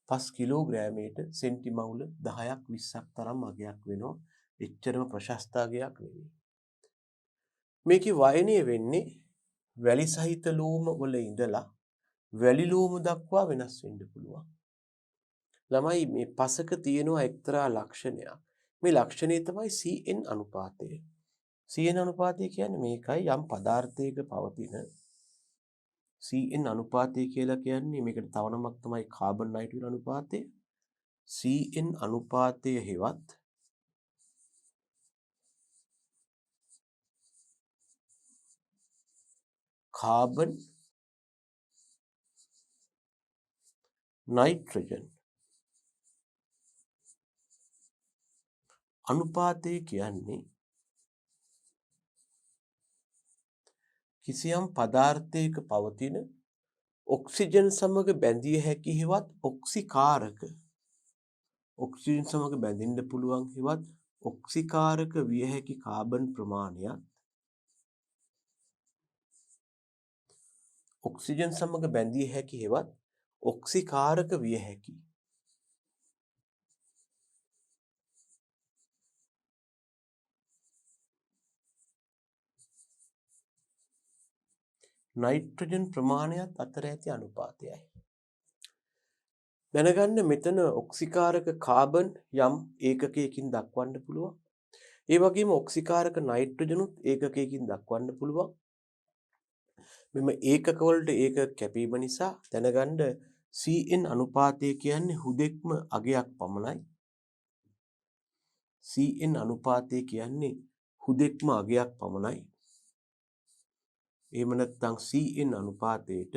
5 කිලෝග්‍රෑමයට සෙන්ටිමවුල 10ක් 20ක් තරම් අගයක් වෙනවා. එච්චරම ප්‍රශස්ත අගයක් නෙවෙයි. මේකේ වයනය වෙන්නේ වැලි සහිත ලෝම වල ඉඳලා වැලි ලෝම දක්වා වෙනස් වෙන්න පුළුවන්. ළමයි මේ පසක තියෙනවා එක්තරා ලක්ෂණයක්. මේ ලක්ෂණය තමයි CN අනුපාතය. CN අනුපාතය කියන්නේ මේකයි යම් පදාර්ථයක පවතින CN අනුපාතය කියලා කියන්නේ මේකට තව නමක් තමයි කාබන් නයිට්‍රජන් අනුපාතය. CN අනුපාතය හෙවත් කාබන් නයිට්‍රජන් අනුපාතය කියන්නේ කිසියම් පදාර්ථයක පවතින ඔක්සිජන් සමග බැඳිය හැකි හෙවත් ඔක්සිකාරක ඔක්සිජන් සමග බැඳෙන්න පුළුවන් හෙවත් ඔක්සිකාරක විය හැකි කාබන් ප්‍රමාණයත් ඔක්සිජන් සමග බැඳිය හැකි හෙවත් ඔක්සිකාරක විය හැකි නයිට්‍රජන් ප්‍රමාණයත් අතර ඇති අනුපාතයයි. දැනගන්න මෙතන ඔක්සිකාරක කාබන් යම් ඒකකයකින් දක්වන්න පුළුවන්. ඒ වගේම ඔක්සිකාරක නයිට්‍රජනුත් ඒකකයකින් දක්වන්න පුළුවන්. මෙම ඒකක වලට ඒක කැපීම නිසා දැනගන්න CN අනුපාතය කියන්නේ හුදෙක්ම අගයක් පමණයි. CN අනුපාතය කියන්නේ හුදෙක්ම අගයක් පමණයි. එහෙම නැත්නම් CN අනුපාතයට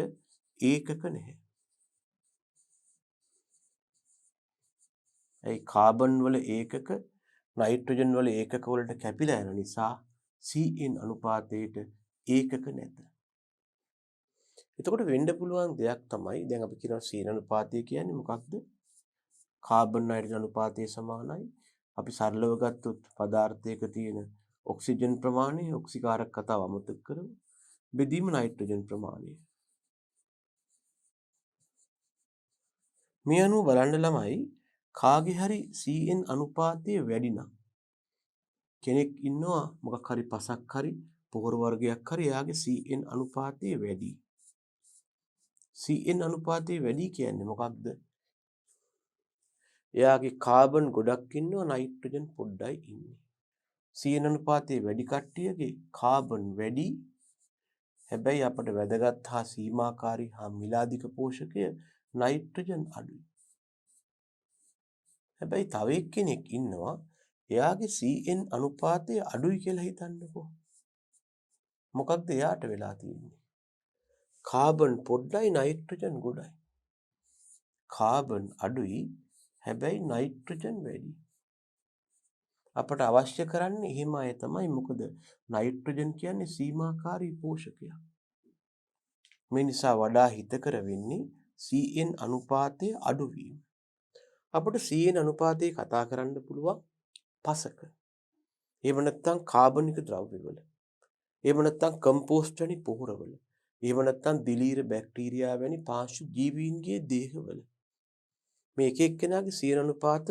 ඒකක නැහැ. ඒ කාබන් වල ඒකක නයිට්‍රජන් වල ඒකක වලට කැපිලා යන නිසා CN අනුපාතයට ඒකක නැත. එතකොට වෙන්න පුළුවන් දෙයක් තමයි දැන් අපි කියනවා CN අනුපාතය කියන්නේ මොකක්ද? කාබන් නයිට්‍රජන් අනුපාතය සමානයි. අපි සරලව ගත්තොත් පදාර්ථයක තියෙන ඔක්සිජන් ප්‍රමාණය ඔක්සිකාරක කතාව අමතක කරමු. බෙදීම නයිට්‍රජන් ප්‍රමාණය. මේ අනුව බලන්න ළමයි කාගේ හරි CN අනුපාතය වැඩි නම් කෙනෙක් ඉන්නවා මොකක් හරි පසක් හරි පොහොර වර්ගයක් හරි එයාගේ CN අනුපාතය වැඩි. CN අනුපාතය වැඩි කියන්නේ මොකක්ද? එයාගේ කාබන් ගොඩක් ඉන්නවා නයිට්‍රජන් පොඩ්ඩයි ඉන්නේ. CN අනුපාතය වැඩි කට්ටියගේ කාබන් වැඩි. හැබැයි අපට වැදගත් හා සීමාකාරී හා මිලාදික පෝෂකය නයිට්‍රජන් අඩුයි. හැබැයි තව එක්කෙනෙක් ඉන්නවා එයාගේ CN අනුපාතය අඩුයි කියලා හිතන්නකෝ. මොකක්ද එයාට වෙලා තියෙන්නේ? කාබන් පොඩ්ඩයි නයිට්‍රජන් ගොඩයි. කාබන් අඩුයි හැබැයි නයිට්‍රජන් වැඩි. අපට අවශ්‍ය කරන්නේ එහෙම අය තමයි. මොකද නයිට්‍රජන් කියන්නේ සීමාකාරී පෝෂකයක්. මේ නිසා වඩා හිතකර වෙන්නේ CN අනුපාතය අඩුවීම. අපට CN අනුපාතය කතා කරන්න පුළුවන් පසක. එහෙම නැත්නම් කාබනික ද්‍රව්‍යවල. එහෙම නැත්නම් කම්පෝස්ට් වැනි පොහොරවල. එහෙම නැත්නම් දිලීර බැක්ටීරියා වැනි පාර්ශ්ව ජීවීන්ගේ දේහවල. මේ එක එක්කෙනාගේ CN අනුපාත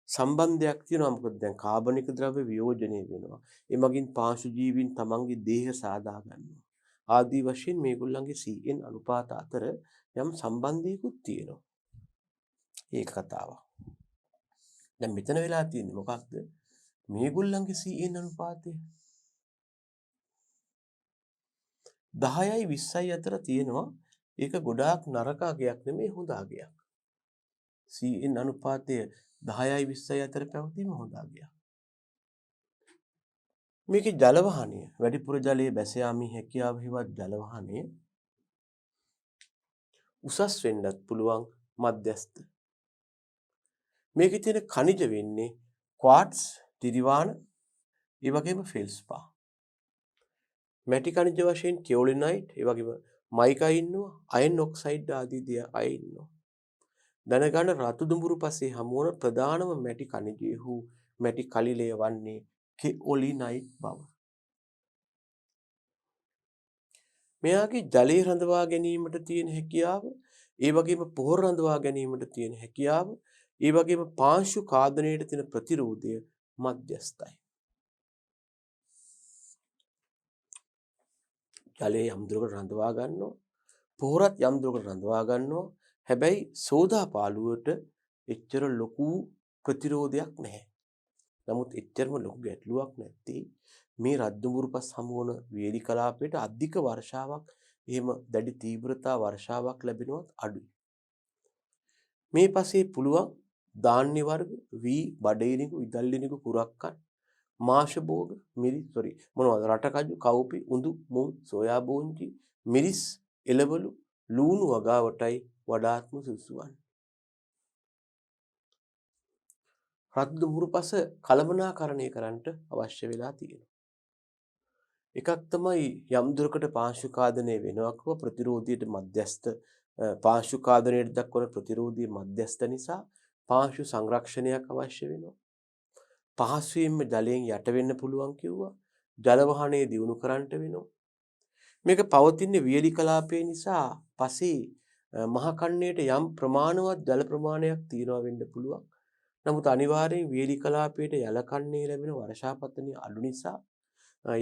සම්බන්ධයක් තියෙනවා. මොකද දැන් කාබනික ද්‍රව්‍ය වියෝජනය වෙනවා. ඒ මගින් පාර්ශ්ව ජීවීන් තමන්ගේ දේහ සාදා ගන්නවා. ආදී වශයෙන් මේගොල්ලන්ගේ CN අනුපාත අතර යම් සම්බන්ධයකුත් තියෙනවා. ඒක කතාවක්. දැන් මෙතන වෙලා තියෙන්නේ මොකක්ද? මේගොල්ලන්ගේ CN අනුපාතය 10යි 20යි අතර තියෙනවා. ඒක ගොඩාක් නරක අගයක් නෙමෙයි හොඳ අගයක්. CN අනුපාතය 10යි 20යි අතර පැවතීම හොඳ අගයක්. මේකේ ජල වහනය වැඩිපුර ජලයේ බැස යාමේ හැකියාව හිවත් ජල වහනය උසස් වෙන්නත් පුළුවන් මධ්‍යස්ථ. මේකේ තියෙන ඛනිජ වෙන්නේ ක්වාට්ස්, තිරිවාන, ඒ වගේම ෆෙල්ස්පා. මැටි ඛනිජ වශයෙන් කියෝලිනයිට්, ඒ වගේම මයිකා ඉන්නවා, අයන් ඔක්සයිඩ් ආදී දේ අය ඉන්නවා. දැනගන්න රතු දුඹුරු පසේ හමු වන ප්‍රධානම මැටි ඛනිජයෙහු මැටි කලිලය වන්නේ කෙಒලිනයිට් බව. මෙයාගේ ජලය රඳවා ගැනීමට තියෙන හැකියාව, ඒ වගේම පොහොර රඳවා ගැනීමට තියෙන හැකියාව, ඒ වගේම පාංශු කාදනයට තියෙන ප්‍රතිරෝධය මධ්‍යස්ථයි. ජලය යම් දුරකට රඳවා ගන්නවා, පොහොරත් යම් දුරකට රඳවා ගන්නවා. හැබැයි සෝදා පාළුවට එච්චර ලොකු ප්‍රතිරෝධයක් නැහැ. නමුත් එච්චරම ලොකු ගැටලුවක් නැත්තේ මේ රත්දුඹුරු පස් හමු වන වේලි කලාපයට අධික වර්ෂාවක්, එහෙම දැඩි තීව්‍රතා වර්ෂාවක් ලැබෙනවත් අඩුයි. මේ පසේ පුළුවන් ධාන්‍ය වර්ග වී, බඩේනිකු, ඉදල්ලිනිකු, කුරක්කන්, මාෂ භෝග, මිරිස්, මොනවද රටකජු, කව්පි, උඳු, මුං, සෝයා බෝංචි, මිරිස්, එළවලු, ලූණු වගාවටයි වඩාත්ම සුදුසු වන්නේ. රත්දුඹුරු පස කළමනාකරණය කරන්නට අවශ්‍ය වෙලා තියෙනවා. එකක් තමයි යම් දුරකට පාංශුකාදනය වෙනවා කිව්ව ප්‍රතිරෝධියට මධ්‍යස්ථ පාංශුකාදනයට දක්වන ප්‍රතිරෝධී මධ්‍යස්ථ නිසා පාංශු සංරක්ෂණයක් අවශ්‍ය වෙනවා. පහසුවෙන්ම ජලයෙන් යට වෙන්න පුළුවන් කිව්වා. ජල වහනය දියුණු කරන්නට වෙනවා. මේක පවතින වියලි කලාපය නිසා පසේ මහ කන්නේට යම් ප්‍රමාණවත් ජල ප්‍රමාණයක් තියෙනවා වෙන්න පුළුවන්. නමුත් අනිවාර්යෙන් වියලි කලාපයට යල කන්නේ ලැබෙන වර්ෂාපතනය අඩු නිසා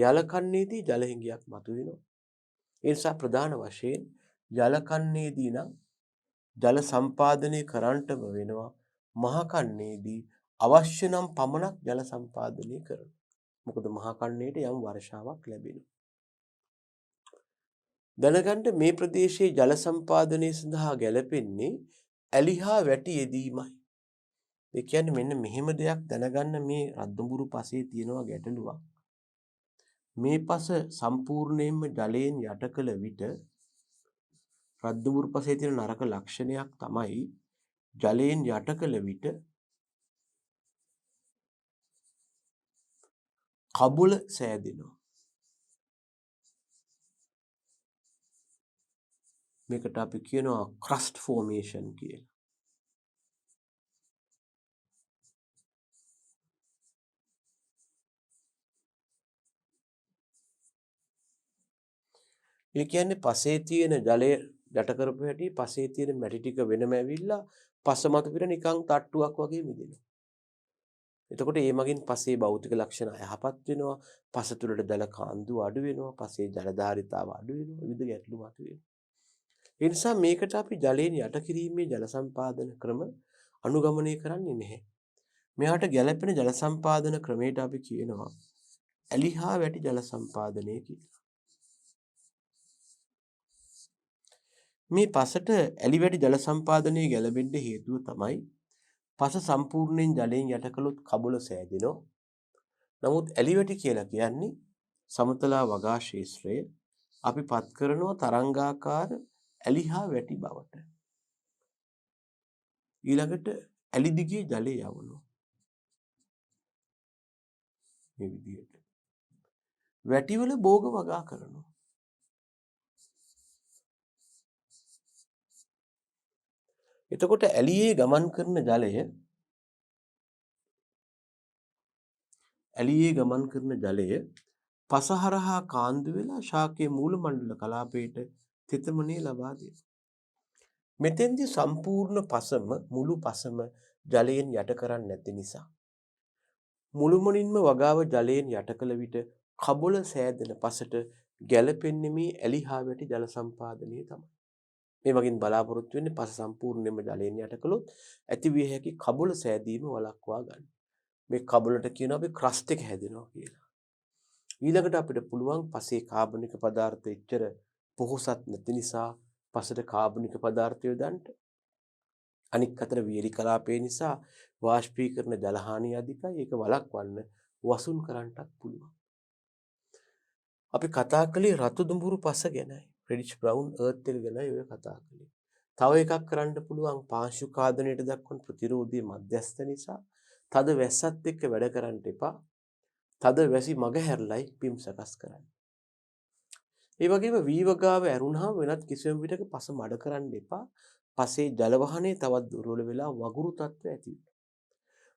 යල කන්නේදී ජල හිඟයක් මතුවෙනවා. ඒ නිසා ප්‍රධාන වශයෙන් යල කන්නේදී නම් ජල සම්පාදනය කරන්නටම වෙනවා. මහ කන්නේදී අවශ්‍ය නම් පමණක් ජල සම්පාදනය කරනවා. මොකද මහ කන්නේට යම් වර්ෂාවක් ලැබෙනවා. දැනගන්න මේ ප්‍රදේශයේ ජල සම්පාදනය සඳහා ගැලපෙන්නේ ඇලි හා වැටි යෙදීමයි. ඒ කියන්නේ මෙන්න මෙහෙම දෙයක් දැනගන්න මේ රත්දුඹුරු පසේ තියෙනවා ගැටලුවක්. මේ පස සම්පූර්ණයෙන්ම ජලයෙන් යට කළ විට රත්දුඹුරු පසේ තියෙන නරක ලක්ෂණයක් තමයි ජලයෙන් යට කළ විට කබුල සෑදෙනවා. මේකට අපි කියනවා ක්‍රස්ට් ෆෝමේෂන් කියලා. ඒ කියන්නේ පසේ තියෙන ජලය යට කරපු හැටි පසේ තියෙන මැටි ටික වෙනම ඇවිල්ලා පස මත පිට නිකන් තට්ටුවක් වගේ මිදෙනවා. එතකොට ඒ මගින් පසේ භෞතික ලක්ෂණ යහපත් වෙනවා. පස තුළට ජල කාන්දු අඩු වෙනවා. පසේ ජල ධාරිතාව අඩු වෙනවා. විවිධ ගැටලු මතුවෙනවා. ඒ නිසා මේකට අපි ජලයෙන් යට කිරීමේ ජල සම්පාදන ක්‍රම අනුගමනය කරන්නේ නැහැ. මෙයාට ගැළපෙන ජල සම්පාදන ක්‍රමයට අපි කියනවා ඇලි හා වැටි ජල සම්පාදනය කියලා. මේ පසට ඇලි වැටි ජල සම්පාදනය ගැලපෙන්න හේතුව තමයි පස සම්පූර්ණයෙන් ජලයෙන් යට කළොත් කබුල සෑදෙනවා. නමුත් ඇලි වැටි කියලා කියන්නේ සමතලා වගා ශේෂ්ත්‍රය අපි පත් කරනවා තරංගාකාර ඇලි හා වැටි බවට. ඊළඟට ඇලි දිගේ ජලය යවනවා. මේ විදිහට. වැටිවල භෝග වගා කරනවා. එතකොට ඇලියේ ගමන් කරන ජලය පසහරහා කාන්දු වෙලා ශාකයේ මූල මණ්ඩල කලාපයට තෙතමනය ලබා දෙනවා. මෙතෙන්දී සම්පූර්ණ මුළු පසම ජලයෙන් යට කරන්නේ නැති නිසා මුළුමනින්ම වගාව ජලයෙන් යට කළ විට කබොල සෑදෙන පසට ගැළපෙන්නේ මේ ඇලි හා වැටි ජල සම්පාදනය තමයි. මේ වගින් බලාපොරොත්තු වෙන්නේ පස සම්පූර්ණයෙන්ම ජලයෙන් යට කළොත් ඇති විය හැකි කබොල සෑදීම වළක්වා ගන්න. මේ කබොලට කියනවා අපි ක්‍රස්ට් එක හැදෙනවා කියලා. ඊළඟට අපිට පුළුවන් පසේ කාබනික පදාර්ථ එච්චර පොහොසත් නැති නිසා පසට කාබනික පදාර්ථ යොදන්න. අනික් අතට වියලි කලාපය නිසා වාෂ්පීකරණ ජල හානිය අධිකයි. ඒක වළක්වන්න වසුන් කරන්නටත් පුළුවන්. අපි කතා කළේ රතු දුඹුරු පස ගැනයි. රෙඩිෂ් බ්‍රවුන් අර්ත් එක ගැනයි ඔය කතා කළේ. තව එකක් කරන්න පුළුවන් පාංශු කාදනයට දක්වන ප්‍රතිරෝධී මධ්‍යස්ථ නිසා තද වැස්සත් එක්ක වැඩ කරන්න එපා. තද වැසි මග හැරලයි පිම් සකස් කරන්න. ඒ වගේම වී වගාව ඇරුණාම වෙනත් කිසියම් විටක පස මඩ කරන්න එපා. පසේ ජල වහනය තවත් දුර්වල වෙලා වගුරු තත්ත්ව ඇති වෙනවා.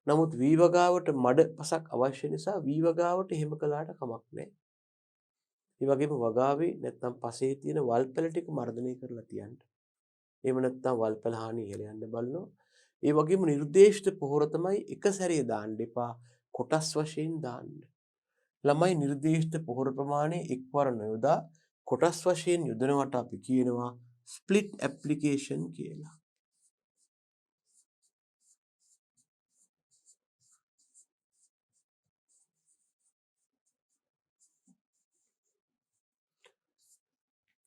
නමුත් වී වගාවට මඩ පසක් අවශ්‍ය නිසා වී වගාවට එහෙම කළාට කමක් නැහැ. ඒ වගේම වගාවේ නැත්නම් පසේ තියෙන වල් පැල ටික මර්ධනය කරලා තියන්න. එහෙම නැත්නම් වල් පැල හානිය ඉහළ යන්න බලනවා. ඒ වගේම නිර්දේශිත පොහොර තමයි එක සැරේ දාන්න එපා. කොටස් වශයෙන් දාන්න. ළමයි නිර්දේශිත පොහොර ප්‍රමාණය එක්වර නොයොදා කොටස් වශයෙන් යොදනවට අපි කියනවා ස්ප්ලිට් ඇප්ලිකේෂන් කියලා.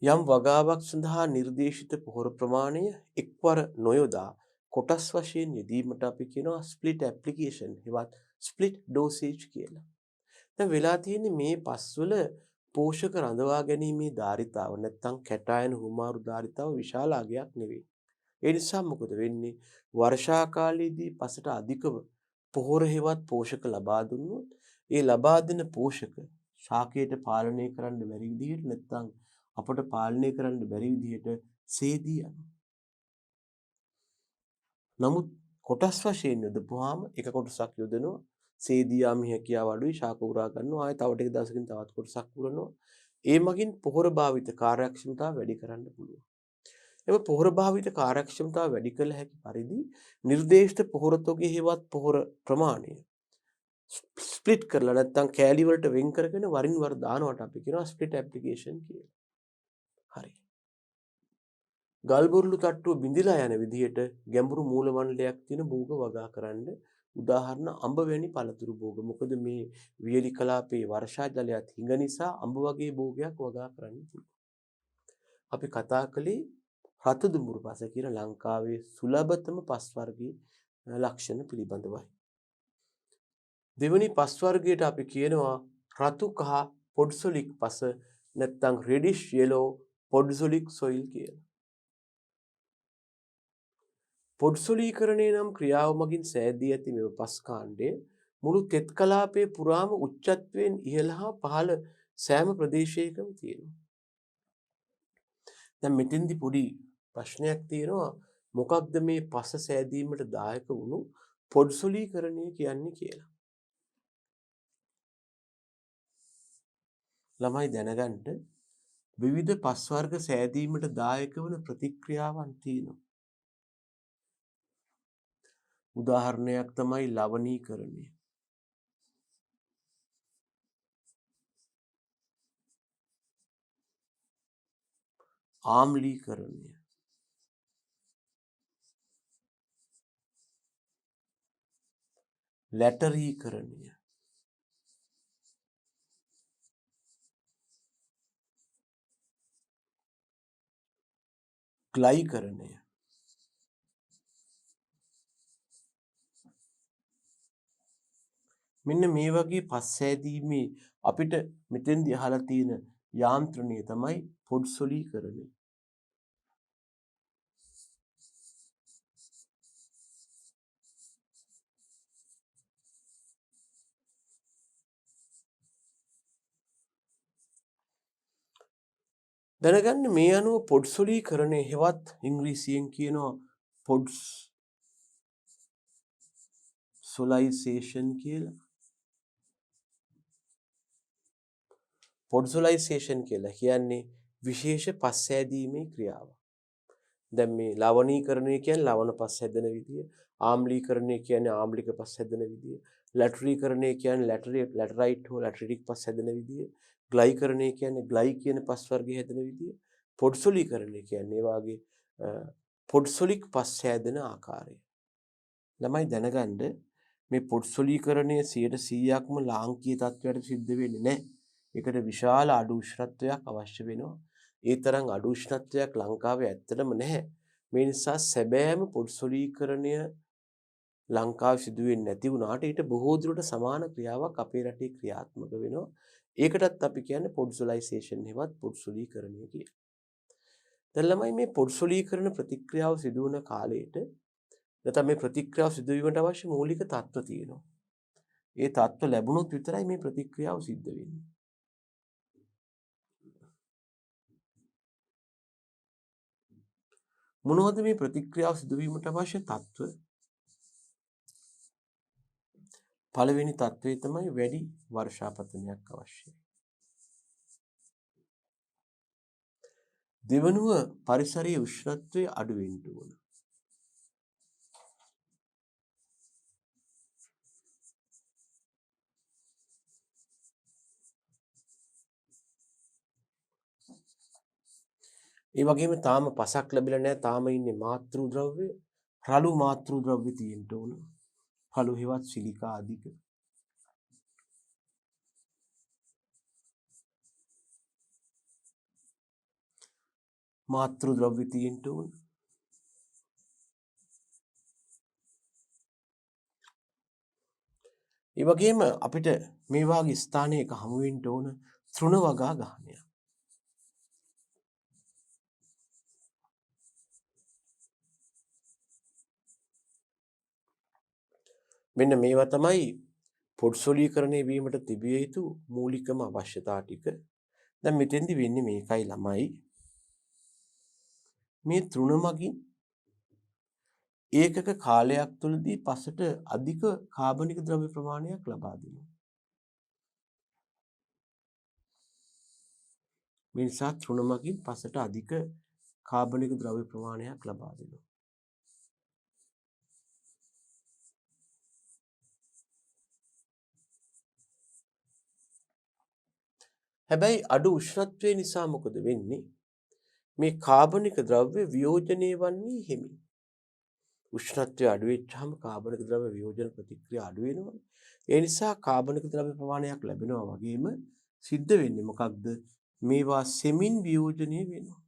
යම් වගාවක් සඳහා නිර්දේශිත පොහොර ප්‍රමාණය එක්වර නොයොදා කොටස් වශයෙන් යෙදීමට අපි කියනවා ස්ප්ලිට් ඇප්ලිකේෂන් හෙවත් ස්ප්ලිට් ඩෝසේජ් කියලා. දැන් වෙලා තියෙන්නේ මේ පස්වල පෝෂක රඳවා ගැනීමේ ධාරිතාව නැත්නම් කැටායන හුමාරු ධාරිතාව විශාල අගයක් නෙවෙයි. ඒ නිසා මොකද වෙන්නේ? වර්ෂා කාලයේදී පසට අධිකව පොහොර හෙවත් පෝෂක ලබා දුන්නොත් ඒ ලබා දෙන පෝෂක ශාකයට පාලනය කරන්න බැරි විදිහට නැත්නම් අපට පාලනය කරන්න බැරි විදිහට සේදී යනවා. නමුත් කොටස් වශයෙන් යොදපුවාම එක කොටසක් යොදනවා සේදී යාමේ හැකියාව අඩුයි ශාක උරා ගන්නවා ආයෙ තව ටික දවසකින් තවත් කොටසක් උරනවා. ඒ මගින් පොහොර භාවිත කාර්යක්ෂමතාව වැඩි කරන්න පුළුවන්. එම පොහොර භාවිත කාර්යක්ෂමතාව වැඩි කළ හැකි පරිදි නිර්දේශිත පොහොර තොගේ හෙවත් පොහොර ප්‍රමාණය ස්ප්ලිට් කරලා නැත්නම් කෑලි වලට වෙන් කරගෙන වරින් වර දානවට අපි කියනවා ස්ප්ලිට් ඇප්ලිකේෂන් කියලා. හරි. ගල් බුරුළු තට්ටුව බිඳිලා යන විදිහට ගැඹුරු මූල මණ්ඩලයක් තියෙන භෝග වගා කරන්න උදාහරණ අඹ වැනි පළතුරු භෝග. මොකද මේ වියලි කලාපයේ වර්ෂා ජලයත් හිඟ නිසා අඹ වගේ භෝගයක් වගා කරන්න පුළුවන්. අපි කතා කළේ රතු දුඹුරු පස කියන ලංකාවේ සුලභතම පස් වර්ගයේ ලක්ෂණ පිළිබඳවයි. දෙවෙනි පස් වර්ගයට අපි කියනවා රතු කහ පොඩ්සොලික් පස නැත්නම් රෙඩිෂ් yellow පොඩ්සොලික් soil කියලා. පොඩ්සොලීකරණය නම් ක්‍රියාව මගින් සෑදී ඇති මෙම පස් කාණ්ඩය මුළු තෙත් කලාපයේ පුරාම උච්චත්වයෙන් ඉහළ හා පහළ සෑම ප්‍රදේශයකම තියෙනවා. දැන් මෙතෙන්දි පොඩි ප්‍රශ්නයක් තියෙනවා. මොකක්ද මේ පස සෑදීමට දායක වුණු පොඩ්සොලීකරණය කියන්නේ කියලා. ළමයි දැනගන්න විවිධ පස් වර්ග සෑදීමට දායක වන ප්‍රතික්‍රියාවන් තියෙනවා. උදාහරණයක් තමයි ලවණීකරණය. ආම්ලීකරණය. ලැටරීකරණය. ග්ලයිකරණය. මෙන්න මේ වගේ පස් සෑදීමේ අපිට මෙතෙන්දී අහලා තියෙන යාන්ත්‍රණය තමයි පොඩ්සොලීකරණය. දැනගන්න මේ අනුව පොඩ්සොලීකරණය හෙවත් ඉංග්‍රීසියෙන් කියනවා පොඩ්සොලයිසේෂන් කියලා. පොඩ්සොලයිසේෂන් කියලා කියන්නේ විශේෂ පස් සෑදීමේ ක්‍රියාව. දැන් මේ ලවණීකරණය කියන්නේ ලවණ පස් හැදෙන විදිය, ආම්ලීකරණය කියන්නේ ආම්ලික පස් හැදෙන විදිය, ලැටරීකරණය කියන්නේ ලැටරයිට් හෝ ලැටරිටික් පස් හැදෙන විදිය, ග්ලයිකරණය කියන්නේ ග්ලයි කියන පස් වර්ගය හැදෙන විදිය, පොඩ්සොලීකරණය කියන්නේ ඒ වාගේ පොඩ්සොලික් පස් හැදෙන ආකාරය. ළමයි දැනගන්න මේ පොඩ්සොලීකරණය 100%ක්ම ලාංකීය තත්ත්වයට සිද්ධ වෙන්නේ නැහැ. ඒකට විශාල අඩු උෂ්ණත්වයක් අවශ්‍ය වෙනවා. ඒ තරම් අඩු උෂ්ණත්වයක් ලංකාවේ ඇත්තටම නැහැ. මේ නිසා සැබෑම පොඩ්සොලීකරණය ලංකාවේ සිදු වෙන්නේ නැති වුණාට ඊට බොහෝ දුරට සමාන ක්‍රියාවක් අපේ රටේ ක්‍රියාත්මක වෙනවා. ඒකටත් අපි කියන්නේ පොඩ්සොලයිසේෂන් හෙවත් පොඩ්සොලීකරණය කියලා. දැන් ළමයි මේ පොඩ්සොලීකරණ ප්‍රතික්‍රියාව සිදු වුණ කාලයට නැත්නම් මේ ප්‍රතික්‍රියාව සිදු වීමට අවශ්‍ය මූලික තත්ත්ව තියෙනවා. ඒ තත්ත්ව ලැබුණොත් විතරයි මේ ප්‍රතික්‍රියාව සිද්ධ වෙන්නේ. මොනවද මේ ප්‍රතික්‍රියාව සිදු වීමට අවශ්‍ය තත්ත්ව? පළවෙනි තත්ත්වය තමයි වැඩි වර්ෂාපතනයක් අවශ්‍යයි. දෙවනුව පරිසරයේ උෂ්ණත්වය අඩු වෙන්න ඕන. ඒ වගේම තාම පසක් ලැබිලා නැහැ. තාම ඉන්නේ මාතෘ ද්‍රව්‍ය, රළු මාතෘ ද්‍රව්‍ය තියෙන්න ඕන. පළු හෙවත් සිලිකා අධික. මාතෘ ද්‍රව්‍ය තියෙන්න ඕන. ඒ වගේම අපිට මේ වාගේ ස්ථානයක හමු වෙන්න ඕන තෘණ වගා ගහනයක්. මෙන්න මේවා තමයි පොඩ්සොලීකරණය වීමට තිබිය යුතු මූලිකම අවශ්‍යතා ටික. දැන් මෙතෙන්දි වෙන්නේ මේකයි ළමයි. මේ තෘණ මගින් ඒකක කාලයක් තුළදී පසට අධික කාබනික ද්‍රව්‍ය ප්‍රමාණයක් ලබා දෙනවා. මේ නිසා තෘණ මගින් පසට අධික කාබනික ද්‍රව්‍ය ප්‍රමාණයක් ලබා දෙනවා. හැබැයි අඩු උෂ්ණත්වය නිසා මොකද වෙන්නේ? මේ කාබනික ද්‍රව්‍ය වියෝජනය වන්නේ හිමි. උෂ්ණත්වය අඩු වෙච්චාම කාබනික ද්‍රව්‍ය වියෝජන ප්‍රතික්‍රියා අඩු වෙනවා. ඒ නිසා කාබනික ද්‍රව්‍ය ප්‍රමාණයක් ලැබෙනවා වගේම සිද්ධ වෙන්නේ මොකක්ද? මේවා සෙමින් වියෝජනය වෙනවා.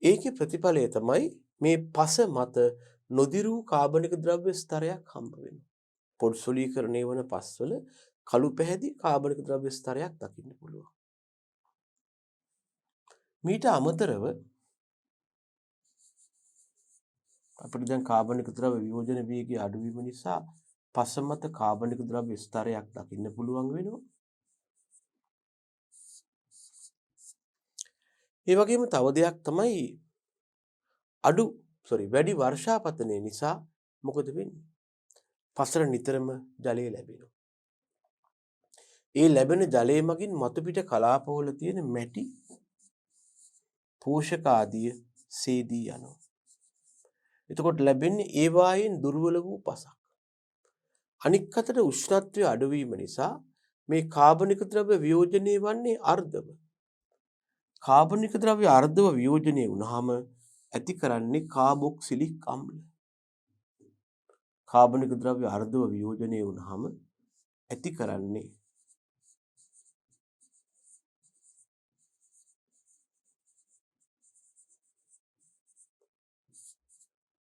ඒකේ ප්‍රතිඵලය තමයි මේ පස මත නොදිරූ කාබනික ද්‍රව්‍ය ස්තරයක් හම්බ වෙනවා. පොඩ්සොලීකරණය වන පස්වල කළු පැහැති කාබනික ද්‍රව්‍ය ස්තරයක් දකින්න පුළුවන්. මීට අමතරව අපිට දැන් කාබනික ද්‍රව්‍ය වියෝජන වේගය අඩු වීම නිසා පස මත කාබනික ද්‍රව්‍ය ස්තරයක් දකින්න පුළුවන් වෙනවා. ඒ වගේම තව දෙයක් තමයි වැඩි වර්ෂාපතනය නිසා මොකද වෙන්නේ? පසට නිතරම ජලය ලැබෙනවා. ඒ ලැබෙන ජලය මගින් මතුපිට කලාපවල තියෙන මැටි පෝෂක ආදිය සේදී යනවා. එතකොට ලැබෙන්නේ ඒ වායෙන් දුර්වල වූ පසක්. අනික් අතට උෂ්ණත්වය අඩුවීම නිසා මේ කාබනික ද්‍රව්‍ය වියෝජනය වන්නේ අර්ධව. කාබනික ද්‍රව්‍ය අර්ධව වියෝජනය වුණාම ඇති කරන්නේ කාබොක්සිලික් අම්ල. කාබනික ද්‍රව්‍ය අර්ධව වියෝජනය වුණාම ඇති කරන්නේ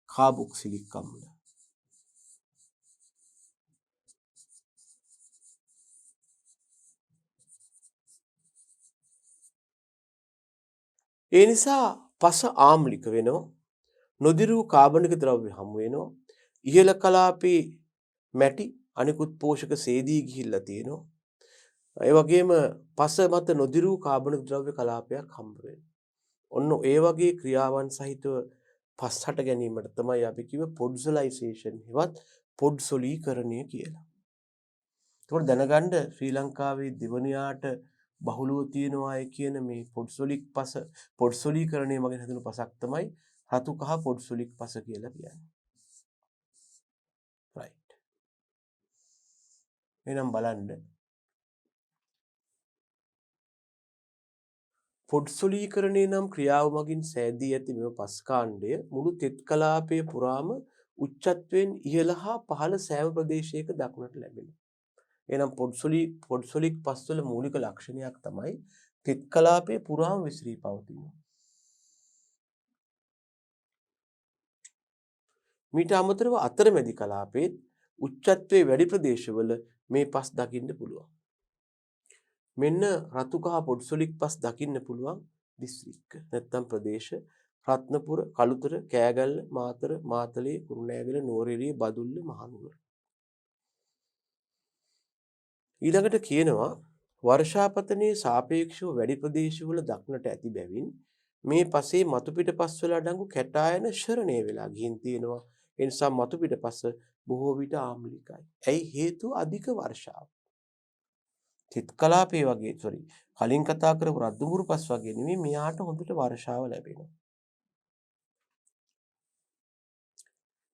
කාබොක්සිලික් අම්ල. ඒ නිසා පස ආම්ලික වෙනවා. නොදිරූ කාබනික ද්‍රව්‍ය හමු වෙනවා. ඉහළ කලාපේ මැටි අනිකුත් පෝෂක සේදී ගිහිල්ලා තියෙනවා. ඒ වගේම පස මත නොදිරූ කාබනික ද්‍රව්‍ය කලාපයක් හම්බ වෙනවා. ඔන්න ඒ වගේ ක්‍රියාවන් සහිතව පස් හට ගැනීමට තමයි අපි කිව්ව පොඩ්සොලයිසේෂන් හෙවත් පොඩ්සොලීකරණය කියලා. ඒකට දැනගන්න ශ්‍රී ලංකාවේ දෙවනියාට බහුලව තියෙනවායි කියන මේ පොඩ්සොලීකරණය මගින් හැදුණු පසක් තමයි රතු කහ පොඩ්සොලික් පස කියලා කියන්නේ. රයිට්. එහෙනම් බලන්න පොඩ්සොලීකරණය නම් ක්‍රියාව මගින් සෑදී ඇති මෙම පස් කාණ්ඩය මුළු තෙත් කලාපය පුරාම උච්චත්වයෙන් ඉහළ හා පහළ සෑම ප්‍රදේශයක දක්නට ලැබෙනවා. එහෙනම් පොඩ්සොලික් පස්වල මූලික ලක්ෂණයක් තමයි තෙත් කලාපය පුරාම විසිරී පවතිනවා. මීට අමතරව අතරමැදි කලාපයේ උච්චත්වයේ වැඩි ප්‍රදේශවල මේ පස් දකින්න පුළුවන්. මෙන්න රතු කහ පොඩ්සොලික් පස් දකින්න පුළුවන් දිස්ත්‍රික්ක නැත්නම් ප්‍රදේශ රත්නපුර, කළුතර, කෑගල්ල, මාතර, මාතලේ, කුරුණෑගල, නුවරඑළිය, බදුල්ල, මහනුවර. ඊළඟට කියනවා වර්ෂාපතනයේ සාපේක්ෂව වැඩි ප්‍රදේශවල දක්නට ඇති බැවින් මේ පසේ මතුපිට පස්වල අඩංගු කැටායන ශරණය වෙලා ගිහින් තියෙනවා. ඒ නිසා මතුපිට පස බොහෝ විට ආම්ලිකයි. ඇයි හේතුව? අධික වර්ෂාව. තෙත් කලාපේ වගේ කලින් කතා කරපු රත්දුඹුරු පස් වගේ නෙමෙයි මෙයාට හොඳට වර්ෂාව ලැබෙනවා.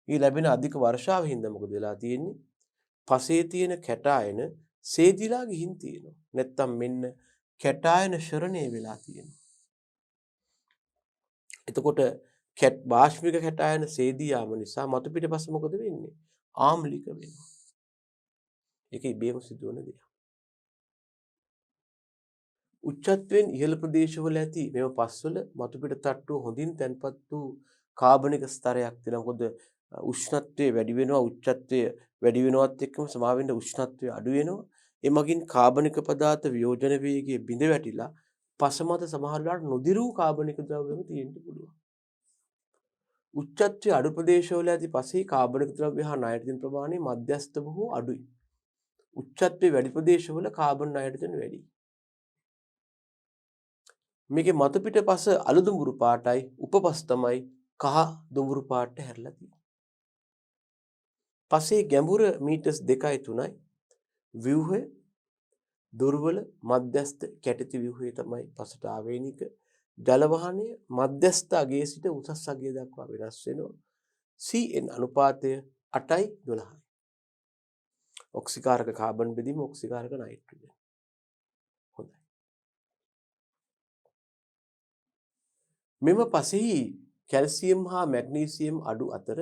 මේ ලැබෙන අධික වර්ෂාවෙන් හින්දා මොකද වෙලා තියෙන්නේ? පසේ තියෙන කැටායන සේදිලා ගිහින් තියෙනවා. නැත්තම් මෙන්න කැටායන ශරණය වෙලා තියෙනවා. එතකොට බාෂ්මික කැටායන සේදී යාම නිසා මතු පිටපස්ස මොකද වෙන්නේ? ආම්ලික වෙනවා. ඒක ඉබේම සිදුවන දෙයක්. උච්චත්වයෙන් ඉහළ ප්‍රදේශවල ඇති මෙම පස්වල මතු පිට තට්ටුව හොඳින් තැන්පත් වූ කාබනික ස්තරයක් තියෙනවා. මොකද උෂ්ණත්වය වැඩි වෙනවා, උච්චත්වය වැඩි වෙනවත් එක්කම සමාවෙන්න උෂ්ණත්වය අඩු වෙනවා. එමගින් කාබනික පදාර්ථ වියෝජන වේගය බිඳ වැටිලා පස මත සමහර වෙලාවට නොදිරූ කාබනික ද්‍රව්‍යම තියෙන්න පුළුවන්. උච්චත්වය අඩු ප්‍රදේශවල ඇති පසේ කාබනික ද්‍රව්‍ය හා නයිට්‍රජන් ප්‍රමාණය මධ්‍යස්ථ බොහෝ අඩුයි. උච්චත්වය වැඩි ප්‍රදේශවල කාබන් නයිට්‍රජන් වැඩි. මේකේ මතු පිට පස අලු දුඹුරු පාටයි, උපපස් තමයි කහ දුඹුරු පාටට හැරිලා තියෙන්නේ. පසේ ගැඹුර මීටර්ස් 2යි 3යි. ව්‍යුහය දුර්වල මධ්‍යස්ථ කැටති ව්‍යුහය තමයි පසට ආවේනික. ජල වහනය මධ්‍යස්ථ අගයේ සිට උසස් අගය දක්වා වෙනස් වෙනවා. CN අනුපාතය 8යි 12යි. ඔක්සිකාරක කාබන් බෙදීම ඔක්සිකාරක නයිට්‍රජන්. හොඳයි. මෙම පසෙහි කැල්සියම් හා මැග්නීසියම් අඩු අතර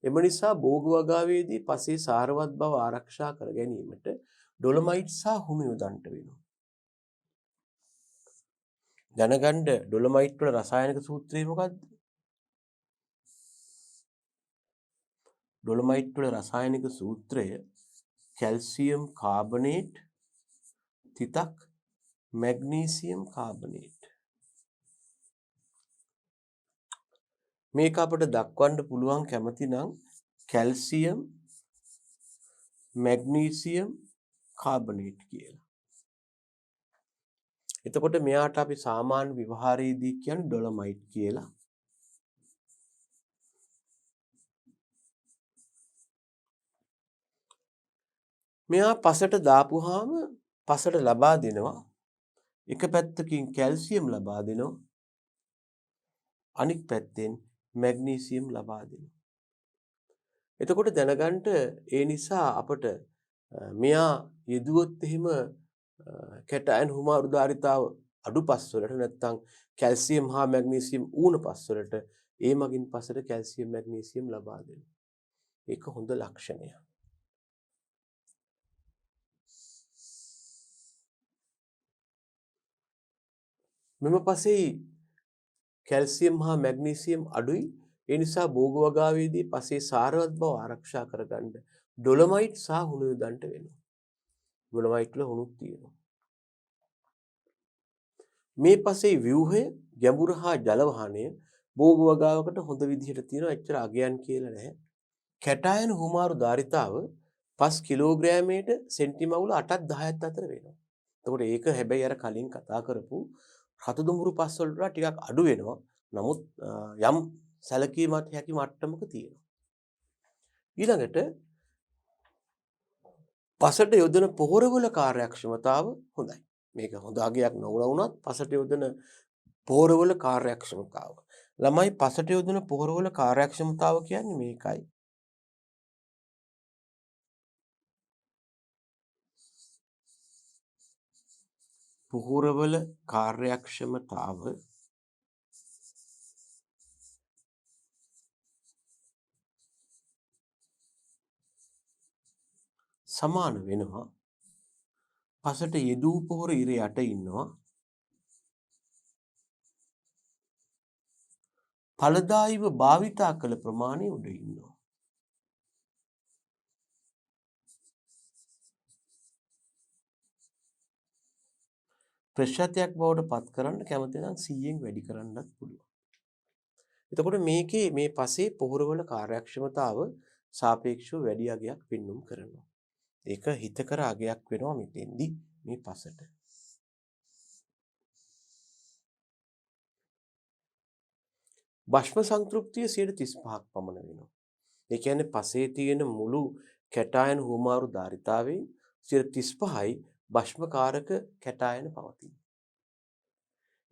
එම නිසා බෝග වගාවේදී පසේ සාරවත් බව ආරක්ෂා කර ගැනීමට ඩොලොමයිට් සහ හුණු යොදන්නට වෙනවා. දැනගන්න ඩොලොමයිට් වල රසායනික සූත්‍රය මොකක්ද? ඩොලොමයිට් වල රසායනික සූත්‍රය කැල්සියම් කාබනේට් තිතක් මැග්නීසියම් කාබනේට්. මේක අපිට දක්වන්න පුළුවන් කැමති නම් කැල්සියම්, මැග්නීසියම් කාබනේට් කියලා. එතකොට මෙයාට අපි සාමාන්‍ය විවහාරයේදී කියන්නේ ඩොලොමයිට් කියලා. මෙයා පසට දාපුවාම පසට ලබා දෙනවා එක පැත්තකින් කැල්සියම් ලබා දෙනවා අනික් පැත්තෙන් මැග්නීසියම් ලබා දෙනවා. එතකොට දැනගන්න ඒ නිසා අපට මෙයා යෙදුවොත් එහෙම කැටයන් හුමාරු ධාරිතාව අඩු පස්වලට නැත්නම් කැල්සියම් හා මැග්නීසියම් ඌණ පස්වලට ඒ මගින් පසට කැල්සියම් මැග්නීසියම් ලබා දෙනවා. ඒක හොඳ ලක්ෂණයක්. මෙම පසේ කැල්සියම් හා මැග්නීසියම් අඩුයි. ඒ නිසා භෝග වගාවේදී පසේ සාරවත් බව ආරක්ෂා කරගන්න ඩොලොමයිට් සහ හුණු යොදන්නට වෙනවා. ඩොලොමයිට් වල හුණුත් තියෙනවා. මේ පසේ ව්‍යුහය ගැඹුර හා ජල වහනය භෝග වගාවකට හොඳ විදිහට තියෙනවා. එච්චර අගයන් කියලා නැහැ. කැටායන හුමාරු ධාරිතාව 5 කිලෝග්‍රෑමයට සෙන්ටිමවුල 8ක් 10ක් අතර වෙනවා. එතකොට ඒක හැබැයි අර කලින් කතා කරපු රතු දුඹුරු පස් වලට වඩා ටිකක් අඩු වෙනවා. නමුත් යම් සැලකීමක් හැකි මට්ටමක තියෙනවා. ඊළඟට පසට යොදන පොහොරවල කාර්යක්ෂමතාව හොඳයි. මේක හොඳ අගයක් නොවුණත් පසට යොදන පොහොරවල කාර්යක්ෂමතාව. ළමයි පසට යොදන පොහොරවල කාර්යක්ෂමතාව කියන්නේ මේකයි. පොහොරවල කාර්යක්ෂමතාව සමාන වෙනවා පසට යෙදූ පොහොර ඉර යට ඉන්නවා ඵලදායීව භාවිතා කළ ප්‍රමාණය උඩ ඉන්නවා. ප්‍රශ්නයක් බවට පත් කරන්න කැමති නම් 100න් වැඩි කරන්නත් පුළුවන්. එතකොට මේකේ මේ පසේ පොහොරවල කාර්යක්ෂමතාව සාපේක්ෂව වැඩි අගයක් පෙන්눔 කරනවා. ඒක හිතකර අගයක් වෙනවා මෙතෙන්දී මේ පසට. භෂ්ම සංතෘප්තිය 35ක් පමණ වෙනවා. ඒ කියන්නේ පසේ තියෙන මුළු කැටායන හුමාරු ධාරිතාවෙන් 35යි භෂ්මකාරක කැටායන පවතින.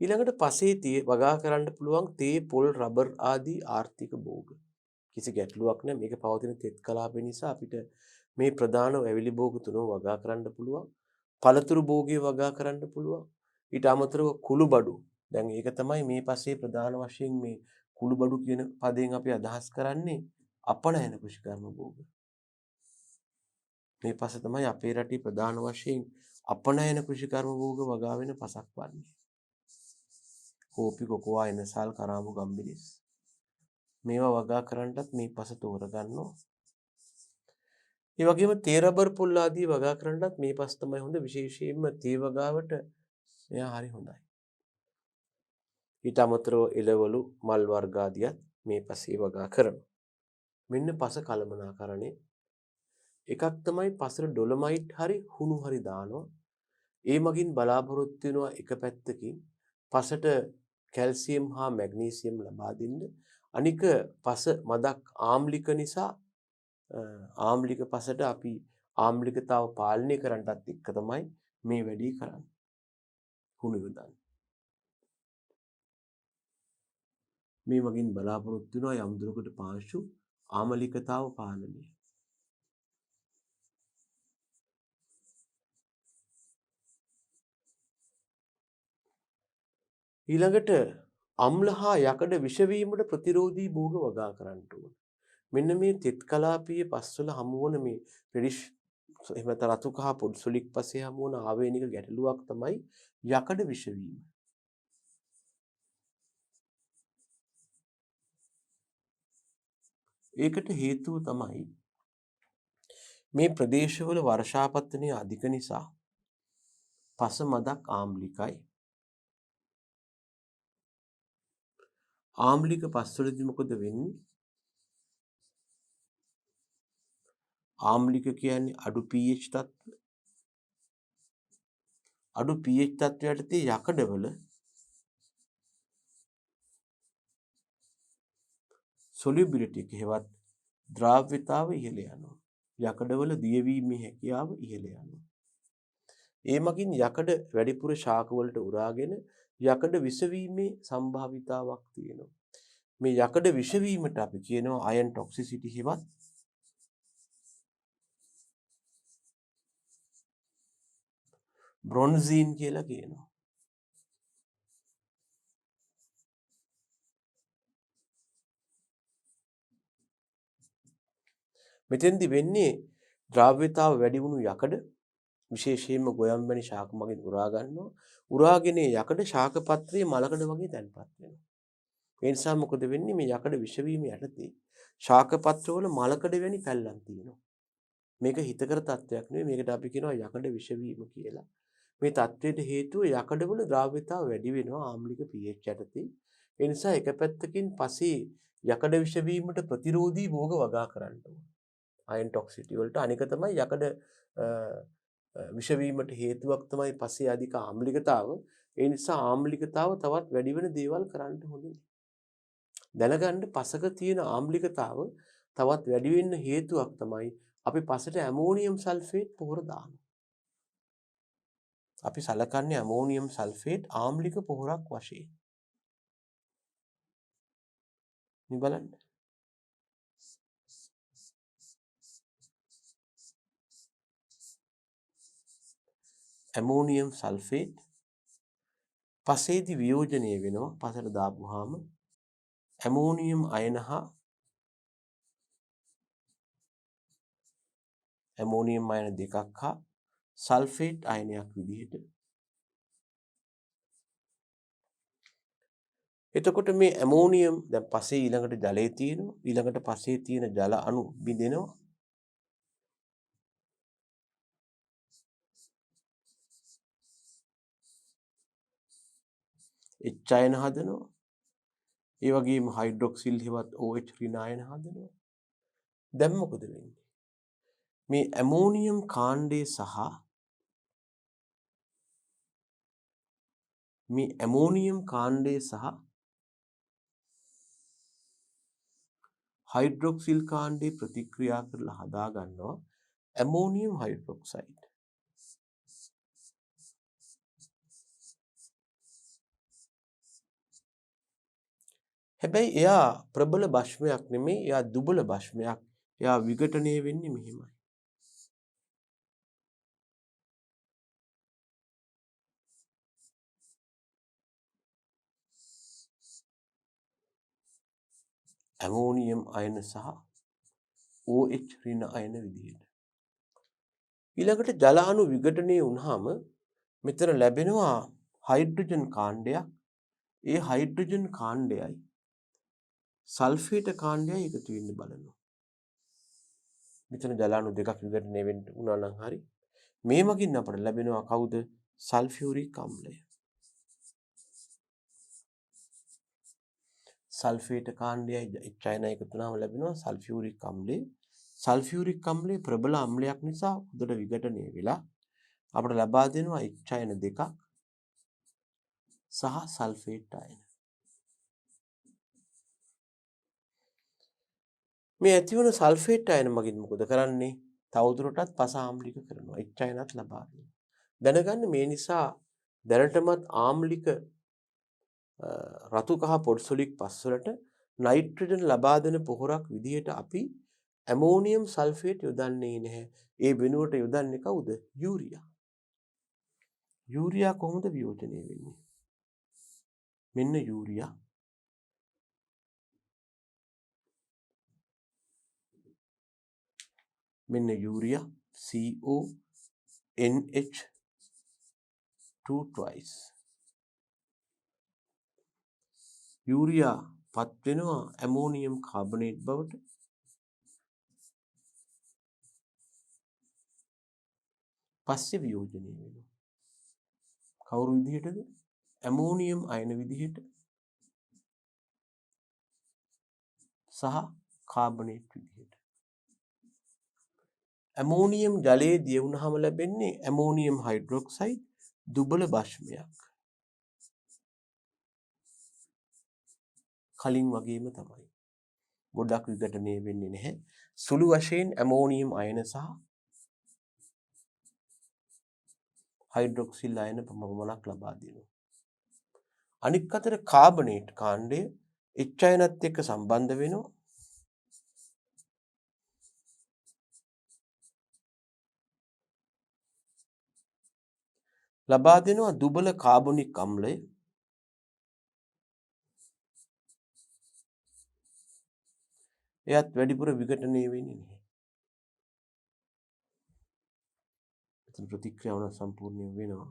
ඊළඟට පසේ වගා කරන්න පුළුවන් තේ පොල් රබර් ආදී ආර්ථික භෝග. කිසි ගැටලුවක් නැහැ. මේක පවතින තෙත් කලාපය නිසා අපිට මේ ප්‍රධාන වැවිලි භෝග තුනම වගා කරන්න පුළුවන්. පළතුරු භෝගය වගා කරන්න පුළුවන්. ඊට අමතරව කුළුබඩු. දැන් ඒක තමයි මේ පසේ ප්‍රධාන වශයෙන් මේ කුළුබඩු කියන පදයෙන් අපි අදහස් කරන්නේ අපනයන කෘෂිකර්ම භෝග. මේ පස තමයි අපේ රටේ ප්‍රධාන වශයෙන් අපනයන කෘෂිකර්ම භෝග වගා වෙන පසක් වන්නේ. කෝපි කොකෝවා එනසල් කරාමු ගම්බිරිස්. මේවා වගා කරන්නටත් මේ පස තෝරගන්නවා. ඒ වගේම තේ රබර් පොල් ආදී වගා කරන්නටත් මේ පස් තමයි හොඳ. විශේෂයෙන්ම තේ වගාවට මෙයා හරි හොඳයි. ඊට අමතරව එළවලු මල් වර්ග ආදියත් මේ පසේ වගා කරනවා. මෙන්න පස කළමනාකරණය. එකක් තමයි පසට ඩොලොමයිට් හරි හුණු හරි දානවා. ඒ මගින් බලාපොරොත්තු වෙනවා එක පැත්තකින් පසට කැල්සියම් හා මැග්නීසියම් ලබා දෙන්න. අනික පස මදක් ආම්ලික නිසා ආම්ලික පසට අපි ආම්ලිකතාව පාලනය කරන්නටත් එක්ක තමයි මේ වැඩේ කරන්නේ. හුණු යොදන්න. මේ වගින් බලාපොරොත්තු වෙනවා යම් දුරකට පාංශු ආම්ලිකතාව පාලනය. ඊළඟට අම්ල හා යකඩ විෂවීමට ප්‍රතිරෝධී භෝග වගා කරන්න ඕන. මෙන්න මේ තෙත් කලාපීය පස්වල හමුවන මේ රෙඩිෂ් එහෙම නැත්නම් රතු කහ පොඩි සුලික් පසේ හමුවන ආවේනික ගැටලුවක් තමයි යකඩ විෂවීම. ඒකට හේතුව තමයි මේ ප්‍රදේශවල වර්ෂාපතනය අධික නිසා පස මදක් ආම්ලිකයි. ආම්ලික පස් වලදී මොකද වෙන්නේ? ආම්ලික කියන්නේ අඩු pH තත්ත්ව. අඩු pH තත්ත්වයට යටතේ යකඩවල solubility එක හෙවත් ද්‍රාව්‍යතාව ඉහළ යනවා. යකඩවල දියවීමේ හැකියාව ඉහළ යනවා. ඒ මගින් යකඩ වැඩිපුර ශාක වලට උරාගෙන යකඩ විසවීමේ සම්භාවිතාවක් තියෙනවා. මේ යකඩ විසවීමට අපි කියනවා අයන් ටොක්සිසිටි හෙවත් බ්‍රොන්සීන් කියලා කියනවා. මෙතෙන්දි වෙන්නේ ද්‍රාව්‍යතාව වැඩි වුණු යකඩ විශේෂයෙන්ම ගොයම් වැනි ශාක මගින් උරා ගන්නවා. උරාගෙන යකඩ ශාක පත්‍රයේ මලකඩ වගේ තැන්පත් වෙනවා. ඒ නිසා මොකද වෙන්නේ මේ යකඩ විෂවීම යටතේ ශාක පත්‍රවල මලකඩ වැනි පැල්ලම් තියෙනවා. මේක හිතකර තත්ත්වයක් නෙවෙයි. මේකට අපි කියනවා යකඩ විෂවීම කියලා. මේ තත්ත්වයට හේතුව යකඩවල ද්‍රාව්‍යතාව වැඩි වෙනවා ආම්ලික pH යටතේ. ඒ නිසා එක පැත්තකින් පසේ යකඩ විෂවීමට ප්‍රතිරෝධී භෝග වගා කරන්න ඕන. අයන් ටොක්සිටි වලට අනික තමයි යකඩ විෂවීමට හේතුවක් තමයි පසේ අධික ආම්ලිකතාව. ඒ නිසා ආම්ලිකතාව තවත් වැඩි වෙන දේවල් කරන්න හොඳ නැහැ. දැනගන්න පසක තියෙන ආම්ලිකතාව තවත් වැඩි වෙන්න හේතුවක් තමයි අපි පසට ඇමෝනියම් සල්ෆේට් පොහොර දානවා. අපි සලකන්නේ ඇමෝනියම් සල්ෆේට් ආම්ලික පොහොරක් වශයෙන්. මේ බලන්න. ඇමෝනියම් සල්ෆේට් පසේදී වියෝජනය වෙනවා. පසට දාපුවාම ඇමෝනියම් අයන හා ඇමෝනියම් අයන දෙකක් හා සල්ෆේට් අයනයක් විදිහට. එතකොට මේ ඇමෝනියම් දැන් පසේ ඊළඟට ජලයේ තියෙනවා. ඊළඟට පසේ තියෙන ජල අණු බිඳෙනවා. H අයන හදනවා. ඒ වගේම හයිඩ්‍රොක්සිල් හෙවත් OH ඍණ අයන හදනවා. දැන් මොකද වෙන්නේ? මේ ඇමෝනියම් කාණ්ඩය සහ හයිඩ්‍රොක්සිල් කාණ්ඩේ ප්‍රතික්‍රියා කරලා හදා ගන්නවා ඇමෝනියම් හයිඩ්‍රොක්සයිඩ්. හැබැයි එයා ප්‍රබල භෂ්මයක් නෙමෙයි. එයා දුබල භෂ්මයක්. එයා විඝටනය වෙන්නේ මෙහෙමයි. ඇමෝනියම් අයන සහ OH ඍණ අයන විදිහට. ඊළඟට ජල අණු විඝටනය වුණාම මෙතන ලැබෙනවා හයිඩ්‍රජන් කාණ්ඩයක්. ඒ හයිඩ්‍රජන් කාණ්ඩයයි සල්ෆේට කාණ්ඩයයි එකතු වෙන්න බලනවා. මෙතන ජල අණු දෙකක් විඝටනය වෙන්න උනා නම් හරි. මේ මගින් අපට ලැබෙනවා කවුද? සල්ෆියුරික් අම්ලය. සල්ෆේට කාණ්ඩයයි H අයන එකතු වුණාම ලැබෙනවා සල්ෆියුරික් අම්ලය. සල්ෆියුරික් අම්ලය ප්‍රබල අම්ලයක් නිසා හොඳට විඝටනය වෙලා අපට ලබා දෙනවා H අයන දෙකක් සහ සල්ෆේට් අයන. මේ ඇතිවන සල්ෆේට් අයන මගින් මොකද කරන්නේ? තවදුරටත් පස ආම්ලික කරනවා. H අයනත් ලබා දෙනවා. දැනගන්න මේ නිසා දැනටමත් ආම්ලික රතු කහ පොඩ්සොලික් පස් වලට නයිට්‍රජන් ලබා දෙන පොහොරක් විදිහට අපි ඇමෝනියම් සල්ෆේට් යොදන්නේ නැහැ. ඒ වෙනුවට යොදන්නේ කවුද? යූරියා. යූරියා කොහොමද වියෝජනය වෙන්නේ? මෙන්න යූරියා. මෙන්න යූරියා CONH2 twice. යූරියා පත් වෙනවා ඇමෝනියම් කාබනේට් බවට. පස්සේ වියෝජනය වෙනවා. කවුරු විදිහටද? ඇමෝනියම් අයන විදිහට. සහ කාබනේට් විදිහට. ඇමෝනියම් ජලයේ දිය වුණාම ලැබෙන්නේ ඇමෝනියම් හයිඩ්‍රොක්සයිඩ් දුබල භස්මයක්. කලින් වගේම තමයි. ගොඩක් විඝටනය වෙන්නේ නැහැ. සුළු වශයෙන් ඇමෝනියම් අයන සහ හයිඩ්‍රොක්සිල් අයන පමණක් ලබා දෙනවා. අනික් අතට කාබනේට් කාණ්ඩය H අයනත් එක්ක සම්බන්ධ වෙනවා. ලබා දෙනවා දුබල කාබොනික් අම්ලය. එයත් වැඩිපුර විඝටනය වෙන්නේ නැහැ. එතන ප්‍රතික්‍රියාව සම්පූර්ණයෙන් වෙනවා.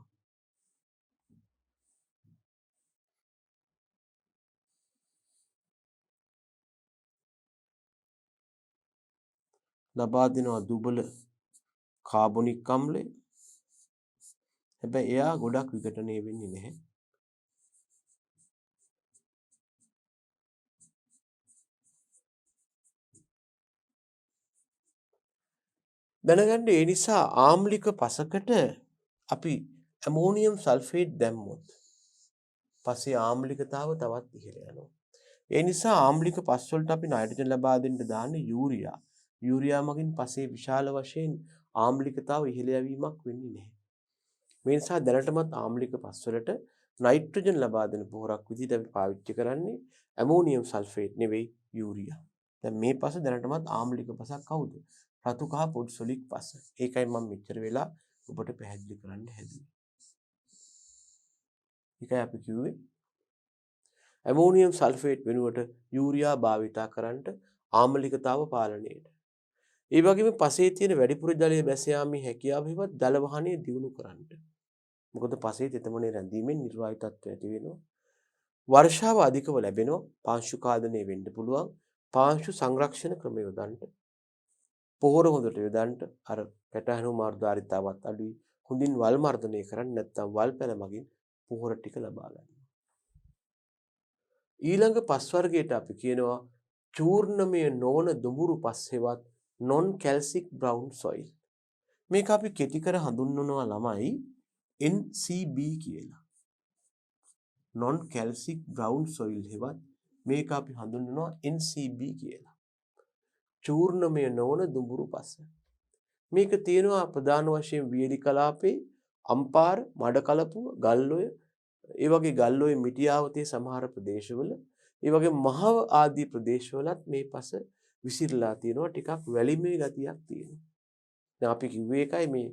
ලබා දෙනවා දුබල කාබොනික් අම්ලය. හැබැයි එයා ගොඩක් විඝටනය වෙන්නේ නැහැ. දැනගන්න ඒ නිසා ආම්ලික පසකට අපි ඇමෝනියම් සල්ෆේට් දැම්මොත් පස්සේ ආම්ලිකතාව තවත් ඉහළ යනවා. ඒ නිසා ආම්ලික පස් වලට අපි නයිට්‍රජන් ලබා දෙන්න දාන්නේ යූරියා. යූරියා මගින් පසේ විශාල වශයෙන් ආම්ලිකතාව ඉහළ යවීමක් වෙන්නේ නැහැ. මේ නිසා දැනටමත් ආම්ලික පස් වලට නයිට්‍රජන් ලබා දෙන පොහොරක් විදිහට අපි පාවිච්චි කරන්නේ ඇමෝනියම් සල්ෆේට් නෙවෙයි යූරියා. දැන් මේ පස දැනටමත් ආම්ලික පසක් කවුද? රතු කහ පොඩ්සොලික් පස. ඒකයි මම මෙච්චර වෙලා ඔබට පැහැදිලි කරන්න හැදුවේ. ඒකයි අපි කිව්වේ ඇමෝනියම් සල්ෆේට් වෙනුවට යූරියා භාවිතා කරන්නට ආම්ලිකතාව පාලනයට. ඒ වගේම පසේ තියෙන වැඩිපුර ජලය බැස යාමේ හැකියාවෙවත් ජල වහනය දියුණු කරන්නට. මොකද පසේ තෙතමනේ රැඳීමෙන් නිර්වායු තත්ත්වය ඇති වෙනවා. වර්ෂාව අධිකව ලැබෙනවා. පාංශු කාදනය වෙන්න පුළුවන්. පාංශු සංරක්ෂණ ක්‍රම යොදන්නට. පොහොර හොඳට යොදන්නට. අර පැටහැණු මාර්ගාරිතාවත් අඩුයි. හොඳින් වල් මර්ධනය කරන්න නැත්නම් වල් පැල මගින් පොහොර ටික ලබා ගන්න. ඊළඟ පස් වර්ගයට අපි කියනවා චූර්ණමය නොවන දුඹුරු පස් හෙවත් non calcic brown soil. මේක අපි කෙටි කර හඳුන්වනවා ළමයි NCB කියලා. non calcic brown soil හෙවත් මේක අපි හඳුන්වනවා NCB කියලා. චූර්ණමය නොවන දුඹුරු පස්. මේක තියෙනවා ප්‍රධාන වශයෙන් වියලි කලාපේ, අම්පාර, මඩකලපුව, ගල්ඔය, ඒ වගේ ගල්ඔය මිටියාවතේ සමහර ප්‍රදේශවල, ඒ වගේ මහව ආදී ප්‍රදේශවලත් මේ පස විසිරලා තියෙනවා. ටිකක් වැලිමේ ගතියක් තියෙනවා. දැන් අපි කිව්වේ එකයි මේ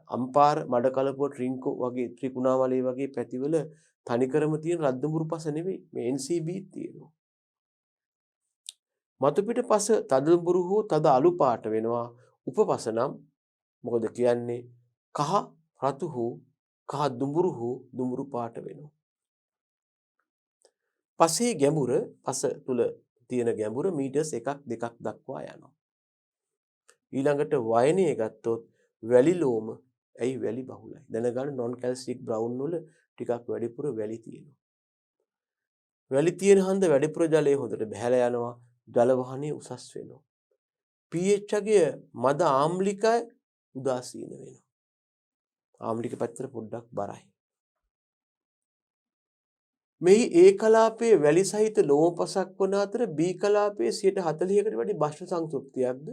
අම්පාර, මඩකලපුව, ට්‍රින්කෝ වගේ ත්‍රිකුණාමලේ වගේ පැතිවල තනිකරම තියෙන රද්දුඹුරු පස නෙවෙයි. මේ NCB තියෙනවා. මතු පිට පස තදදුඹුරු හෝ තද අලු පාට වෙනවා. උපපස නම් මොකද කියන්නේ කහ රතු හෝ කහ දුඹුරු හෝ දුඹුරු පාට වෙනවා. පසේ ගැඹුර පස තුල තියෙන ගැඹුර මීටර්ස් 1ක් 2ක් දක්වා යනවා. ඊළඟට වයනය ගත්තොත් වැලි ලෝම ඇයි වැලි බහුලයි. දැනගන්න non calcic brown වල ටිකක් වැඩිපුර වැලි තියෙනවා. වැලි තියෙන හන්ද වැඩිපුර ජලය හොඳට බැහැලා යනවා. ජල වහනය උසස් වෙනවා. pH අගය මද ආම්ලිකයි උදාසීන වෙනවා. ආම්ලික පැත්තට පොඩ්ඩක් බරයි. මේ A කලාපයේ වැලි සහිත ලෝම පසක් වන අතර B කලාපයේ 40%කට වැඩි භෂ්ම සංතෘප්තියක්ද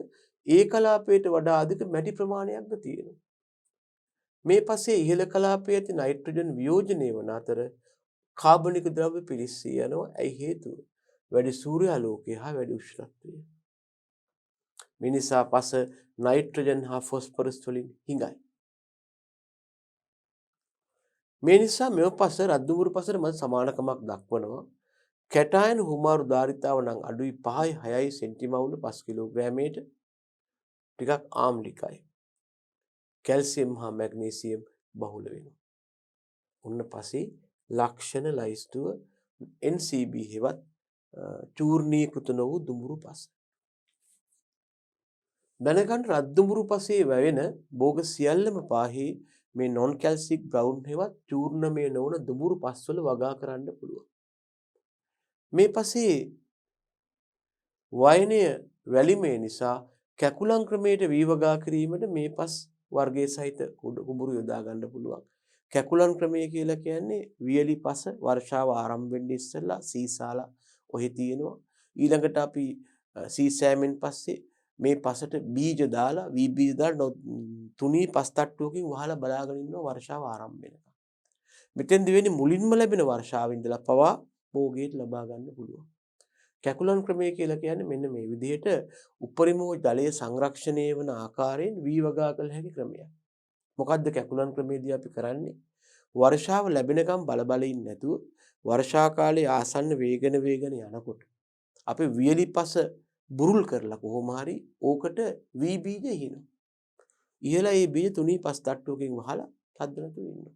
A කලාපයට වඩා අධික මැටි ප්‍රමාණයක්ද තියෙනවා. මේ පසේ ඉහළ කලාපයේ ඇති නයිට්‍රජන් වියෝජනය වන අතර කාබනික ද්‍රව්‍ය පිලිස්සී යනවා. ඇයි හේතුව? වැඩි සූර්යාලෝකය හා වැඩි උෂ්ණත්වය. මේ නිසා පස නයිට්‍රජන් හා ෆොස්ෆරස් වලින් හිඟයි. මේ නිසා මෙව පස රද්දුඹුරු පසට මත සමානකමක් දක්වනවා. කැටායන හුමාරු ධාරිතාව නම් අඩුයි 5.6 සෙන්ටිමවුල් 5 කිලෝග්‍රෑමයට. ටිකක් ආම්ලිකයි. කැල්සියම් හා මැග්නීසියම් බහුල වෙනවා. ඔන්න පසේ ලක්ෂණ ලයිස්තුව NCB හෙවත් චූර්ණීකృత වූ දුඹුරු පස. දැනගන්න රද්දුඹුරු පසේ වැවෙන භෝග සියල්ලම පාහේ මේ non calcic brown හෙවත් චූර්ණමය නොවන දුඹුරු පස්වල වගා කරන්න පුළුවන්. මේ පසේ වයනය වැලිමේ නිසා කැකුලන් ක්‍රමයට වීවගා කිරීමට මේ පස් වර්ගයේ සහිත කුඹුරු යොදා ගන්න පුළුවන්. කැකුලන් ක්‍රමය කියලා කියන්නේ වියලි පස වර්ෂාව ආරම්භ වෙන්න ඉස්සෙල්ලා සීසාලා ඔහි තියෙනවා. ඊළඟට අපි සීසෑමෙන් පස්සේ මේ පසට බීජ දාලා වී බීජ දාලා තුනී පස් තට්ටුවකින් වහලා බලාගෙන ඉන්නවා වර්ෂාව ආරම්භ වෙනකම්. මෙතෙන්දි වෙන්නේ මුලින්ම ලැබෙන වර්ෂාවෙන් ඉඳලා පවා භෝගයට ලබා ගන්න පුළුවන්. කැකුලන් ක්‍රමය කියලා කියන්නේ මෙන්න මේ විදිහට උපරිම ජලය සංරක්ෂණය වන ආකාරයෙන් වී වගා කළ හැකි ක්‍රමයක්. මොකද්ද කැකුලන් ක්‍රමයේදී අපි කරන්නේ? වර්ෂාව ලැබෙනකම් බල ඉන්නේ නැතුව වර්ෂා කාලයේ ආසන්න වේගන යනකොට අපි වියලි පස බුරුල් කරලා කොහොම හරි ඕකට වී බීජ එහිනවා. ඉහළ ඒ බීජ තුනී පස් තට්ටුවකින් වහලා තද්දනතු ඉන්නවා.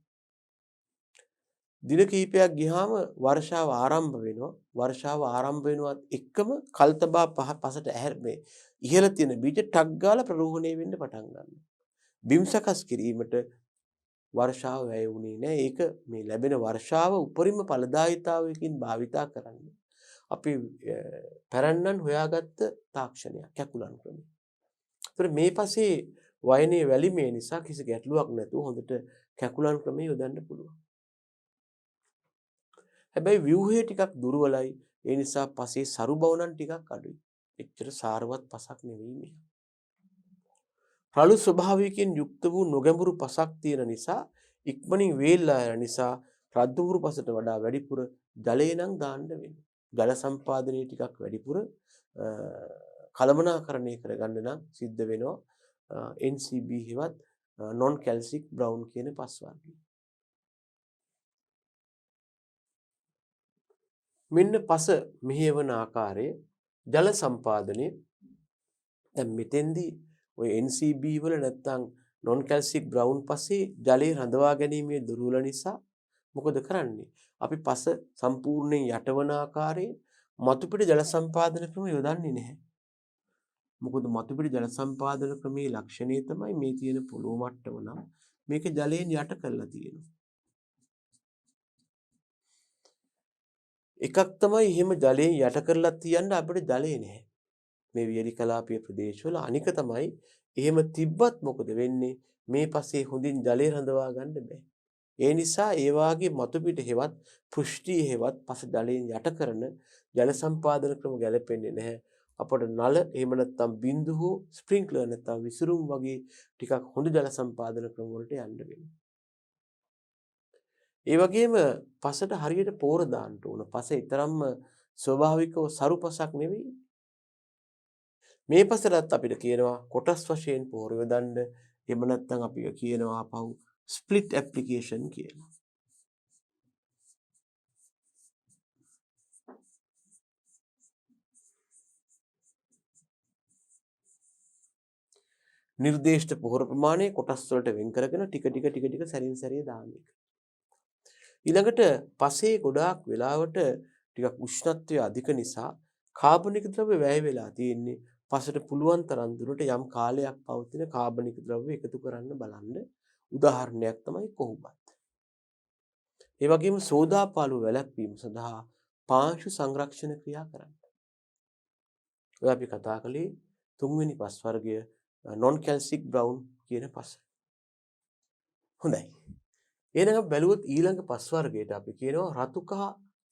දින කිහිපයක් ගියාම වර්ෂාව ආරම්භ වෙනවා. වර්ෂාව ආරම්භ වෙනවත් එක්කම කල්තබා පසට මේ ඉහළ තියෙන බීජ ටක් ගාලා ප්‍රරෝහණය වෙන්න පටන් ගන්නවා. බිම් සකස් කිරීමට වර්ෂාව වැය වුණේ නැහැ. ඒක මේ ලැබෙන වර්ෂාව උපරිම ඵලදායීතාවයකින් භාවිතා කරන්නේ. අපි පැරණන් හොයාගත්ත තාක්ෂණයක් කැකුලන් ක්‍රමය. ඒතර මේ පස්සේ වයනේ වැලිමේ නිසා කිසි ගැටලුවක් නැතුව හොඳට කැකුලන් ක්‍රමය යොදන්න පුළුවන්. හැබැයි ව්‍යුහය ටිකක් දුර්වලයි. ඒ නිසා පසේ සරු බව නම් ටිකක් අඩුයි. එච්චර සාරවත් පසක් නෙවෙයි මේ. රළු ස්වභාවයකින් යුක්ත වූ නොගැඹුරු පසක් තියෙන නිසා ඉක්මනින් වේල්ලා යන නිසා රද්දුවුරු පසට වඩා වැඩිපුර ජලය නම් දාන්න වෙනවා. ජල සම්පාදනය ටිකක් වැඩිපුර කළමනාකරණය කරගන්න නම් සිද්ධ වෙනවා NCB හෙවත් non calcic brown කියන පස් වර්ගය. මෙන්න පස මෙහෙවන ආකාරය ජල සම්පාදනය දැන් මෙතෙන්දී ඔය NCB වල නැත්තම් non calcic brown පස්සේ ජලය රඳවා ගැනීමේ දුර්වල නිසා මොකද කරන්නේ? අපි පස සම්පූර්ණයෙන් යටවන ආකාරයෙන් මතුපිට ජල සම්පාදන ක්‍රම යොදන්නේ නැහැ. මොකද මතුපිට ජල සම්පාදන ක්‍රමේ ලක්ෂණය තමයි මේ තියෙන පොළොව මට්ටම නම් මේක ජලයෙන් යට කරලා තියෙනවා. එකක් තමයි එහෙම ජලයෙන් යට කරලා තියන්න අපිට ජලය නැහැ. මේ වියලි කලාපීය ප්‍රදේශවල අනික තමයි එහෙම තිබ්බත් මොකද වෙන්නේ? මේ පස්සේ හොඳින් ජලය රඳවා ගන්න බෑ. ඒ නිසා ඒ වාගේ මතුපිට හෙවත් පෘෂ්ඨිය හෙවත් පස ජලයෙන් යට කරන ජල සම්පාදන ක්‍රම ගැලපෙන්නේ නැහැ. අපට නල එහෙම නැත්නම් බින්දු හෝ ස්ප්‍රින්ක්ලර් නැත්නම් විසුරුම් වගේ ටිකක් හොඳ ජල සම්පාදන ක්‍රම වලට යන්න වෙනවා. ඒ වගේම පසට හරියට පෝර දාන්න ඕන. පස ඊතරම්ම ස්වභාවිකව සරු පසක් නෙවෙයි. මේ පසටත් අපිට කියනවා කොටස් වශයෙන් පෝර යොදන්න. එහෙම නැත්නම් අපි කියනවා ආපහු ස්ප්ලිට් ඇප්ලිකේෂන් කියලා. නිර්දේශිත පොහොර ප්‍රමාණය කොටස් වලට වෙන් කරගෙන ටික ටික සැරින් සැරේ දාන එක. ඊළඟට පසේ ගොඩාක් වෙලාවට ටිකක් උෂ්ණත්වය අධික නිසා කාබනික ද්‍රව්‍ය වැය වෙලා තියෙන්නේ. පසට පුළුවන් තරම් දුරට යම් කාලයක් පවතින කාබනික ද්‍රව්‍ය එකතු කරන්න බලන්න. උදාහරණයක් තමයි කොහොඹත්. ඒ වගේම සෝදාපාලු වැළැක්වීම සඳහා පාංශු සංරක්ෂණ ක්‍රියා කරන්න. ඔය අපි කතා කළේ තුන්වෙනි පස් වර්ගය non calcic brown කියන පස. හොඳයි. එහෙනම් බැලුවොත් ඊළඟ පස් වර්ගයට අපි කියනවා රතු කහ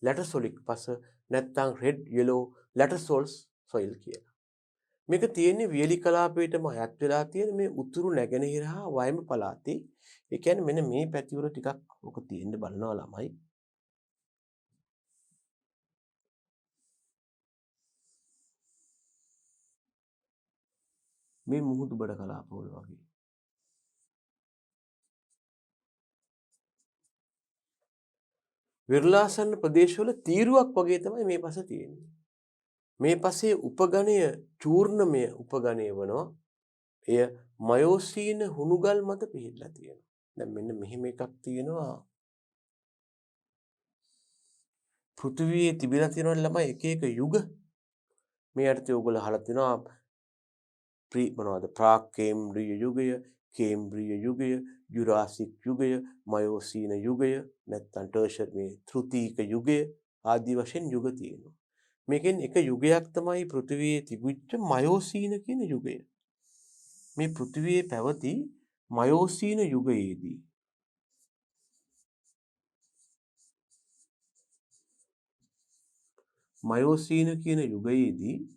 ලැටසොලික් පස නැත්නම් red yellow latersols soil කියලා. මේක තියෙන්නේ වියලි කලාපයටම අයත් වෙලා තියෙන මේ උතුරු නැගෙනහිර හා වයඹ පළාතේ. ඒ කියන්නේ මෙන්න මේ පැතිවල ටිකක් ඔක තියෙන්න බලනවා ළමයි. මේ මුහුදු බඩ කලාපවල වගේ. විරලාසන්න ප්‍රදේශවල තීරුවක් වගේ තමයි මේ පස තියෙන්නේ. මේ පසේ උපගණය චූර්ණමය උපගණය වනවා. එය මයෝසීන හුණුගල් මත පිහිටලා තියෙනවා. දැන් මෙන්න මෙහෙම එකක් තියෙනවා. පෘථිවියේ තිබිලා තියෙනවා ළමයි එක එක යුග. මේ අර්ථය ඔයගොල්ලෝ අහලා තියෙනවා මොනවද ප්‍රාග්-කේම්බ්‍රීය යුගය, කේම්බ්‍රීය යුගය, ජුරාසික් යුගය, මයෝසීන යුගය, නැත්නම් ටර්ෂර් මේ තෘතීක යුගය ආදී වශයෙන් යුග තියෙනවා. මේකෙන් එක යුගයක් තමයි පෘථිවියේ තිබිච්ච මයෝසීන කියන යුගය. මේ පෘථිවියේ පැවති මයෝසීන යුගයේදී මයෝසීන කියන යුගයේදී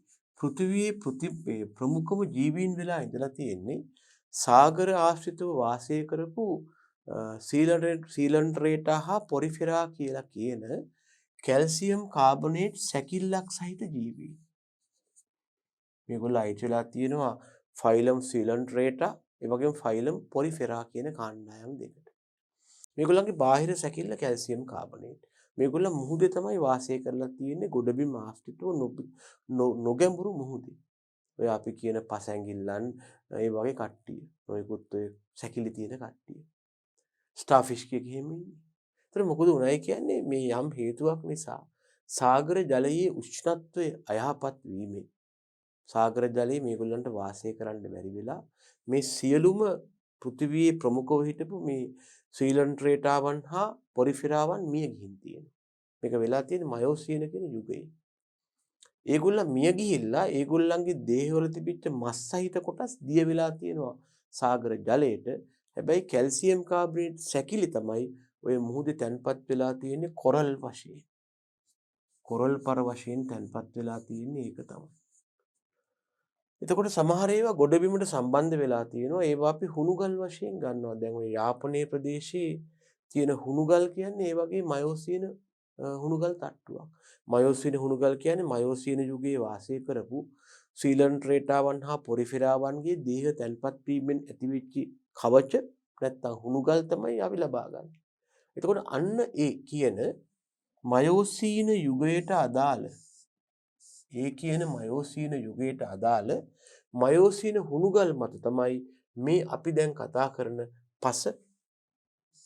පෘථිවියේ ප්‍රමුඛම ජීවීන් වෙලා ඉඳලා තියෙන්නේ සාගර ආශ්‍රිතව වාසය කරපු සීලන්ට්‍රේටා හා පොරිෆෙරා කියලා කියන කැල්සියම් කාබනේට් සැකිල්ලක් සහිත ජීවීන්. මේගොල්ලෝ අයිති වෙලා තියෙනවා ෆයිලම් සීලන්ට්‍රේටා ඒ වගේම ෆයිලම් පොරිෆෙරා කියන කණ්ඩායම් දෙකට. මේගොල්ලන්ගේ බාහිර සැකිල්ල කැල්සියම් කාබනේට්. මේගොල්ලෝ මුහුදේ තමයි වාසය කරලා තියෙන්නේ ගොඩබිම් ආශ්‍රිතව නොගැඹුරු මුහුදේ. ඔය අපි කියන පසැඟිල්ලන් ඒ වගේ කට්ටිය. ඔයකුත් ඔය සැකිලි තියෙන කට්ටිය. ස්ටාෆිෂ් කිය ගිහින් ඉන්නේ. ඒතර මොකද උනායි කියන්නේ මේ යම් හේතුවක් නිසා සාගර ජලයේ උෂ්ණත්වය අයහපත් වීමෙන් සාගර ජලයේ මේගොල්ලන්ට වාසය කරන්න බැරි වෙලා මේ සියලුම පෘථිවියේ ප්‍රමුඛව හිටපු මේ සීලන්ට්‍රේටාවන් හා පොරිෆෙරාවන් මිය ගිහින් තියෙනවා. මේක වෙලා තියෙන්නේ මයෝසීන කියන යුගයේ. ඒගොල්ලන් මිය ගිහිල්ලා ඒගොල්ලන්ගේ දේහවල තිබිච්ච මස් සහිත කොටස් දිය වෙලා තියෙනවා සාගර ජලයට. හැබැයි කැල්සියම් කාබනේට් සැකිලි තමයි ඔය මුහුදේ තැන්පත් වෙලා තියෙන්නේ කොරල් වශයෙන්. කොරල් පර වශයෙන් තැන්පත් වෙලා තියෙන්නේ ඒක තමයි. එතකොට සමහර ඒවා ගොඩබිමට සම්බන්ධ වෙලා තියෙනවා. ඒවා අපි හුණුගල් වශයෙන් ගන්නවා. දැන් ඔය යාපනයේ ප්‍රදේශයේ තියෙන හුණුගල් කියන්නේ ඒ වගේ මයෝසීන හුණුගල් තට්ටුවක්. මයෝසීන හුණුගල් කියන්නේ මයෝසීන යුගයේ වාසය කරපු සීලන්ට්‍රේටාවන් හා පොරිෆෙරාවන්ගේ දේහ තැන්පත් වීමෙන් ඇතිවෙච්ච කවච නැත්තම් හුණුගල් තමයි අපි ලබා ගන්න. එතකොට අන්න ඒ කියන මයෝසීන යුගයට අදාළ මයෝසීන හුණුගල් මත තමයි මේ අපි දැන් කතා කරන පස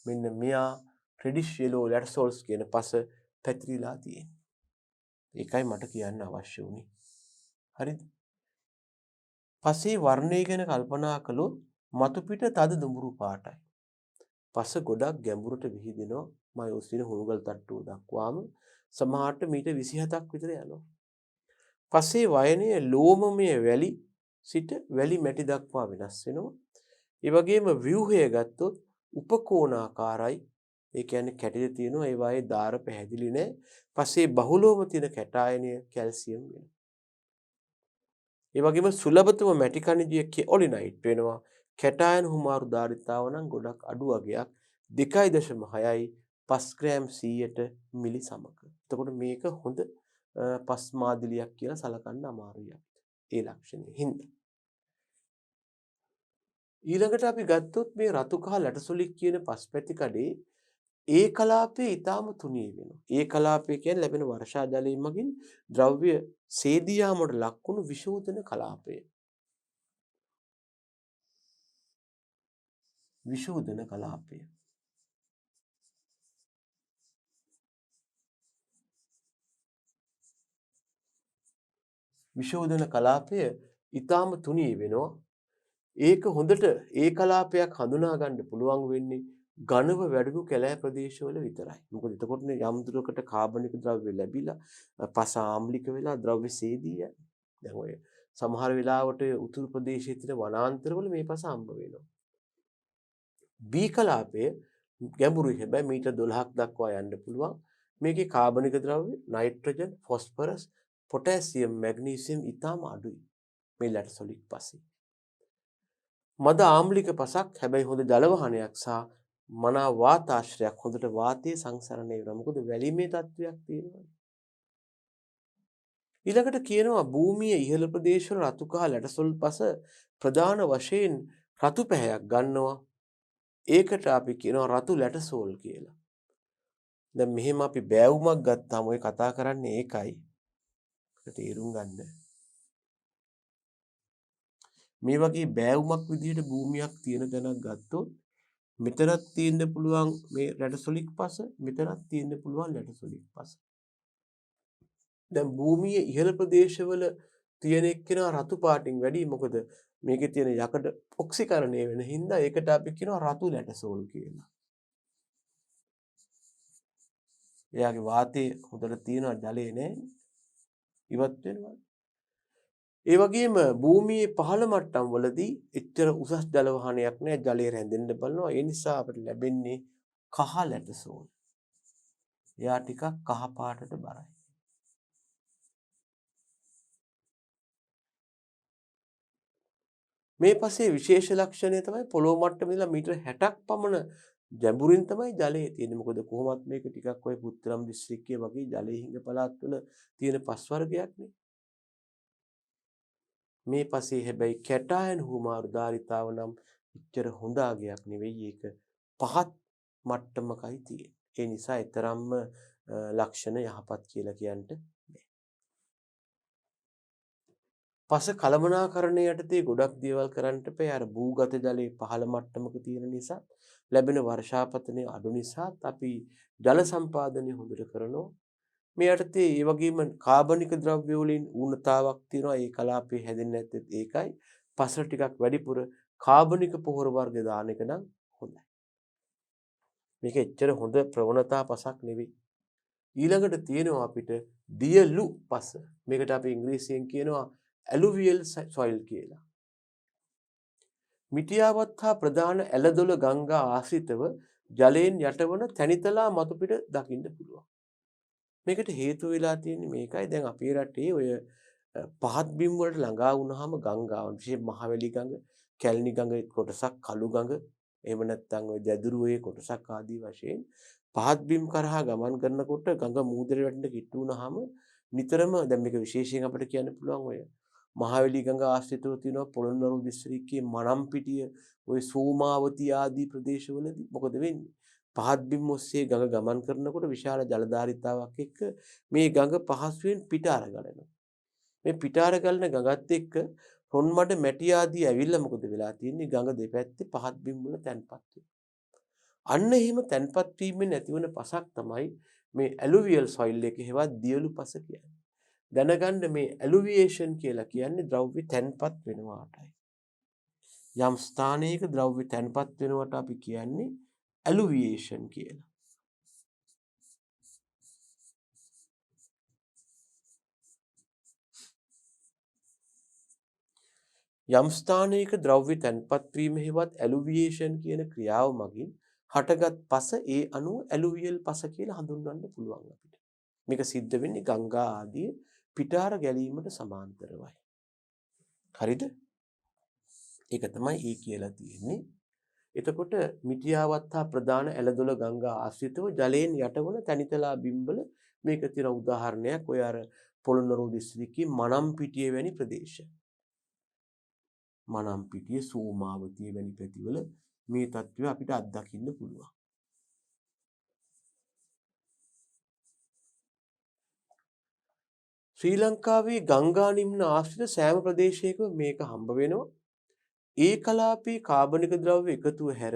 මෙන්න මෙයා රෙඩිෂ් යෙලෝ ලැටසෝල්ස් කියන පස පැතිරිලා තියෙන්නේ. ඒකයි මට කියන්න අවශ්‍ය වුණේ. හරිද? පසේ වර්ණය ගැන කල්පනා කළොත් මතු පිට තද දුඹුරු පාටයි. පස ගොඩක් ගැඹුරට විහිදෙනවා මයෝසීන හුණුගල් තට්ටුව දක්වාම සමහරට මීට 27ක් විතර යනවා. පසේ වයනය ලෝමමය වැලි සිට වැලි මැටි දක්වා වෙනස් වෙනවා. ඒ වගේම ව්‍යුහය ගත්තොත් උපකෝණාකාරයි. ඒ කියන්නේ කැටිද තියෙනවා ඒ වායේ දාර පැහැදිලි නැහැ. පසේ බහුලවම තියෙන කැටායනය කැල්සියම් වෙනවා. ඒ වගේම සුලභතම මැටි කණිජය කෙಒලිනයිට් වෙනවා. කැටායන හුමාරු ධාරිතාව නම් ගොඩක් අඩු වගයක් 2.6යි 5 ග්‍රෑම් 100ට මිලි සමක. එතකොට මේක හොඳ පස් මාදිලියක් කියලා සලකන්න අමාරුයි අපිට. ඒ ලක්ෂණය හින්දා. ඊළඟට අපි ගත්තොත් මේ රතු කහ ලැටසොලික් කියන පස් පැති කඩේ ඒ කලාපයේ ඊටාම තුනී වෙනවා. ඒ කලාපය කියන්නේ ලැබෙන වර්ෂා ජලයෙන් මගින් ද්‍රව්‍ය සේදී යාමට ලක්වුණු විශෝධන කලාපය. විශෝධන කලාපය. විශෝධන කලාපය ඊටාම තුනී වෙනවා. ඒක හොඳට ඒ කලාපයක් හඳුනා ගන්න පුළුවන් වෙන්නේ ඝනව වැඩුණු කැලෑ ප්‍රදේශවල විතරයි. මොකද එතකොටනේ යම් දුරකට කාබනික ද්‍රව්‍ය ලැබිලා පස ආම්ලික වෙලා ද්‍රව්‍ය සේදී යන්නේ. දැන් ඔය සමහර වෙලාවට උතුරු ප්‍රදේශයේ තියෙන වනාන්තරවල මේ පස හම්බ වෙනවා. B කලාපය ගැඹුරුයි. හැබැයි මීටර් 12ක් දක්වා යන්න පුළුවන්. මේකේ කාබනික ද්‍රව්‍ය නයිට්‍රජන්, ෆොස්ෆරස්, පොටෑසියම්, මැග්නීසියම් ඊටාම අඩුයි. මේ ලැටසොලික් පසේ. මද ආම්ලික පසක් හැබැයි හොඳ ජල වහනයක් සහ මනා වාතාශ්‍රයක් හොඳට වාතයේ සංසරණය වෙනවා. මොකද වැලිමේ තත්වයක් තියෙනවා. ඊළඟට කියනවා භූමියේ ඉහළ ප්‍රදේශවල රතු කහ ලැටසොල් පස ප්‍රධාන වශයෙන් රතු පැහැයක් ගන්නවා. ඒකට අපි කියනවා රතු ලැටසෝල් කියලා. දැන් මෙහෙම අපි බෑවුමක් ගත්තාම ඔය කතා කරන්නේ ඒකයි. තේරුම් ගන්න. මේ වගේ බෑවුමක් විදිහට භූමියක් තියෙන තැනක් ගත්තොත් මෙතනක් තියෙන්න පුළුවන් මේ ලැටසොලික් පස මෙතනක් තියෙන්න පුළුවන් ලැටසොලික් පස. දැන් භූමියේ ඉහළ ප්‍රදේශවල තියෙන එක්කෙනා රතු පාටින් වැඩි මොකද මේකේ තියෙන යකඩ ඔක්සිකරණය වෙන හින්දා ඒකට අපි කියනවා රතු ලැටසෝල් කියලා. එයාගේ වාතයේ හොඳට තියෙනවා ජලය නැහැ. ඉවත් වෙනවා. ඒ වගේම භූමියේ පහළ මට්ටම් වලදී එච්චර උසස් ජල වහනයක් නැහැ. ජලය රැඳෙන්න බලනවා. ඒ නිසා අපිට ලැබෙන්නේ කහ ලැටසෝල්. එයා ටිකක් කහ පාටට බරයි. මේ පස්සේ විශේෂ ලක්ෂණය තමයි පොළොව මට්ටමේ ඉඳලා මීටර 60ක් පමණ ගැඹුරින් තමයි ජලය තියෙන්නේ. මොකද කොහොමත් මේක ටිකක් ඔය පුත්තරම් දිස්ත්‍රික්කයේ වගේ ජලයේ හිඟ පළාත් වල තියෙන පස් වර්ගයක්නේ. මේ පස්සේ හැබැයි කැටායන හුමාරු ධාරිතාව නම් එච්චර හොඳ අගයක් නෙවෙයි. ඒක පහත් මට්ටමකයි තියෙන්නේ. ඒ නිසා ඊතරම්ම ලක්ෂණ යහපත් කියලා කියන්න බෑ. පස කළමනාකරණය යටතේ ගොඩක් දේවල් කරන්නට බෑ. අර භූගත ජලයේ පහළ මට්ටමක තියෙන නිසා ලැබෙන වර්ෂාපතනය අඩු නිසාත් අපි ජල සම්පාදනය හොඳට කරනවා. මේ යටතේ ඒ වගේම කාබනික ද්‍රව්‍ය වලින් ඌනතාවක් තියෙනවා. ඒ කලාපේ හැදෙන්නේ නැත්තේ ඒකයි. පස ටිකක් වැඩිපුර කාබනික පොහොර වර්ග දාන එක නම් හොඳයි. මේක එච්චර හොඳ ප්‍රවණතා පසක් නෙවෙයි. ඊළඟට තියෙනවා අපිට දියලු පස. මේකට අපි ඉංග්‍රීසියෙන් කියනවා ඇලුවියල් සොයිල් කියලා. මිටියාවත් හා ප්‍රධාන ඇලදොල ගංගා ආශ්‍රිතව ජලයෙන් යටවන තැනිතලා මතු පිට දකින්න පුළුවන්. මේකට හේතුව වෙලා තියෙන්නේ මේකයි. දැන් අපේ රටේ ඔය පහත් බිම් වලට ළඟා වුණාම ගංගාවන් විශේෂයෙන් මහවැලි ගඟ, කැලණි ගඟ කොටසක්, කළු ගඟ, එහෙම නැත්නම් ඔය දැදුරුවේ කොටසක් ආදී වශයෙන් පහත් බිම් කරහා ගමන් කරනකොට ගඟ මූදට වැටෙන්න කිට්ටු වුණාම නිතරම දැන් මේක විශේෂයෙන් අපිට කියන්න පුළුවන් ඔය මහවැලි ගඟ ආශ්‍රිතව තියෙන පොළොන්නරුව දිස්ත්‍රික්කයේ මනම්පිටිය, ඔය සෝමාවතී ආදී ප්‍රදේශවලදී මොකද වෙන්නේ? පහත් බිම් ඔස්සේ ගඟ ගමන් කරනකොට විශාල ජල ධාරිතාවක් එක්ක මේ ගඟ පහසුවෙන් පිට අරගලනවා. මේ පිට අරගලන ගඟත් එක්ක රොන්මඩ මැටි ආදී ඇවිල්ලා මොකද වෙලා තියෙන්නේ? ගඟ දෙපැත්තේ පහත් බිම් වල තැන්පත් වෙනවා. අන්න එහෙම තැන්පත් වීමෙන් ඇතිවන පසක් තමයි මේ ඇලුවියල් සොයිල් එක හෙවත් දියලු පස කියන්නේ. දැනගන්න මේ ඇලුවියේෂන් කියලා කියන්නේ ද්‍රව්‍ය තැන්පත් වෙනවාටයි. යම් ස්ථානයක ද්‍රව්‍ය තැන්පත් වෙනවට අපි කියන්නේ ඇලුවියේෂන් කියලා. යම් ස්ථානයක ද්‍රව්‍ය තැන්පත් වීම හෙවත් ඇලුවියේෂන් කියන ක්‍රියාව මගින් හටගත් පස ඒ අනුව ඇලුවියල් පස කියලා හඳුන්වන්න පුළුවන් අපිට. මේක සිද්ධ වෙන්නේ ගංගා ආදී පිටාර ගැලීමට සමාන්තරවයි. හරිද? ඒක තමයි ඒ කියලා තියෙන්නේ. එතකොට මිටියාවත් හා ප්‍රධාන ඇලදොල ගංගා ආශ්‍රිතව ජලයෙන් යටවන තනිතලා බිම්වල මේක තියෙන උදාහරණයක් ඔය අර පොළොන්නරුව දිස්ත්‍රික්කයේ මනම්පිටිය වැනි ප්‍රදේශ. මනම්පිටිය, සෝමාවතිය වැනි පැතිවල මේ තත්ත්වය අපිට අත්දකින්න පුළුවන්. ශ්‍රී ලංකාවේ ගංගා නිම්න ආශ්‍රිත සෑම ප්‍රදේශයකම මේක හම්බ වෙනවා. ඒ කලාපයේ කාබනික ද්‍රව්‍ය එකතුව හැර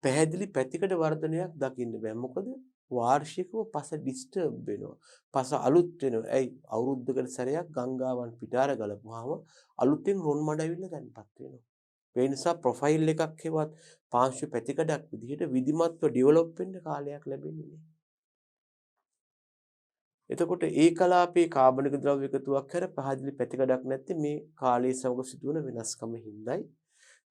පැහැදිලි පැතිකඩ වර්ධනයක් දකින්න බෑ. මොකද වාර්ෂිකව පස ඩිස්ටර්බ් වෙනවා. පස අලුත් වෙනවා. ඇයි? අවුරුද්දකට සැරයක් ගංගාවන් පිටාර ගලපුවාම අලුතෙන් රොන් මඩ ඇවිල්ලා තැන්පත් වෙනවා. ඒ නිසා ප්‍රොෆයිල් එකක් හෙවත් පාංශු පැතිකඩක් විදිහට විධිමත්ව ඩෙවලොප් වෙන්න කාලයක් ලැබෙන්නේ නැහැ. එතකොට ඒ කලාපයේ කාබනික ද්‍රව්‍ය එකතුවක් හැර පැහැදිලි පැතිකඩක් නැත්තේ මේ කාලයේ සමග සිදුවන වෙනස්කම හින්දායි.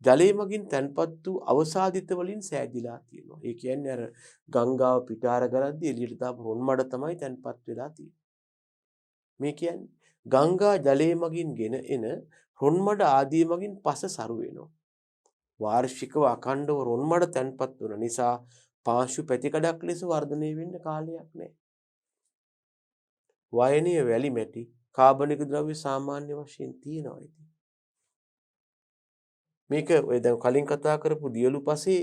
ජලයේ මගින් තැන්පත් වූ අවසාදිත වලින් සෑදිලා තියෙනවා. ඒ කියන්නේ අර ගංගාව පිටාර කරද්දී එළියට දාපු රොන් මඩ තමයි තැන්පත් වෙලා තියෙන්නේ. මේ කියන්නේ ගංගා ජලයේ මගින් ගෙන එන රොන් මඩ ආදී මගින් පස සරු වෙනවා. වාර්ෂිකව අඛණ්ඩව රොන් මඩ තැන්පත් වන නිසා පාංශු පැතිකඩක් ලෙස වර්ධනය වෙන්න කාලයක් නැහැ. වයනීය වැලි මැටි කාබනික ද්‍රව්‍ය සාමාන්‍ය වශයෙන් තියෙනවා ඉතින්. මේක ඔය දැන් කලින් කතා කරපු දියලු පසේ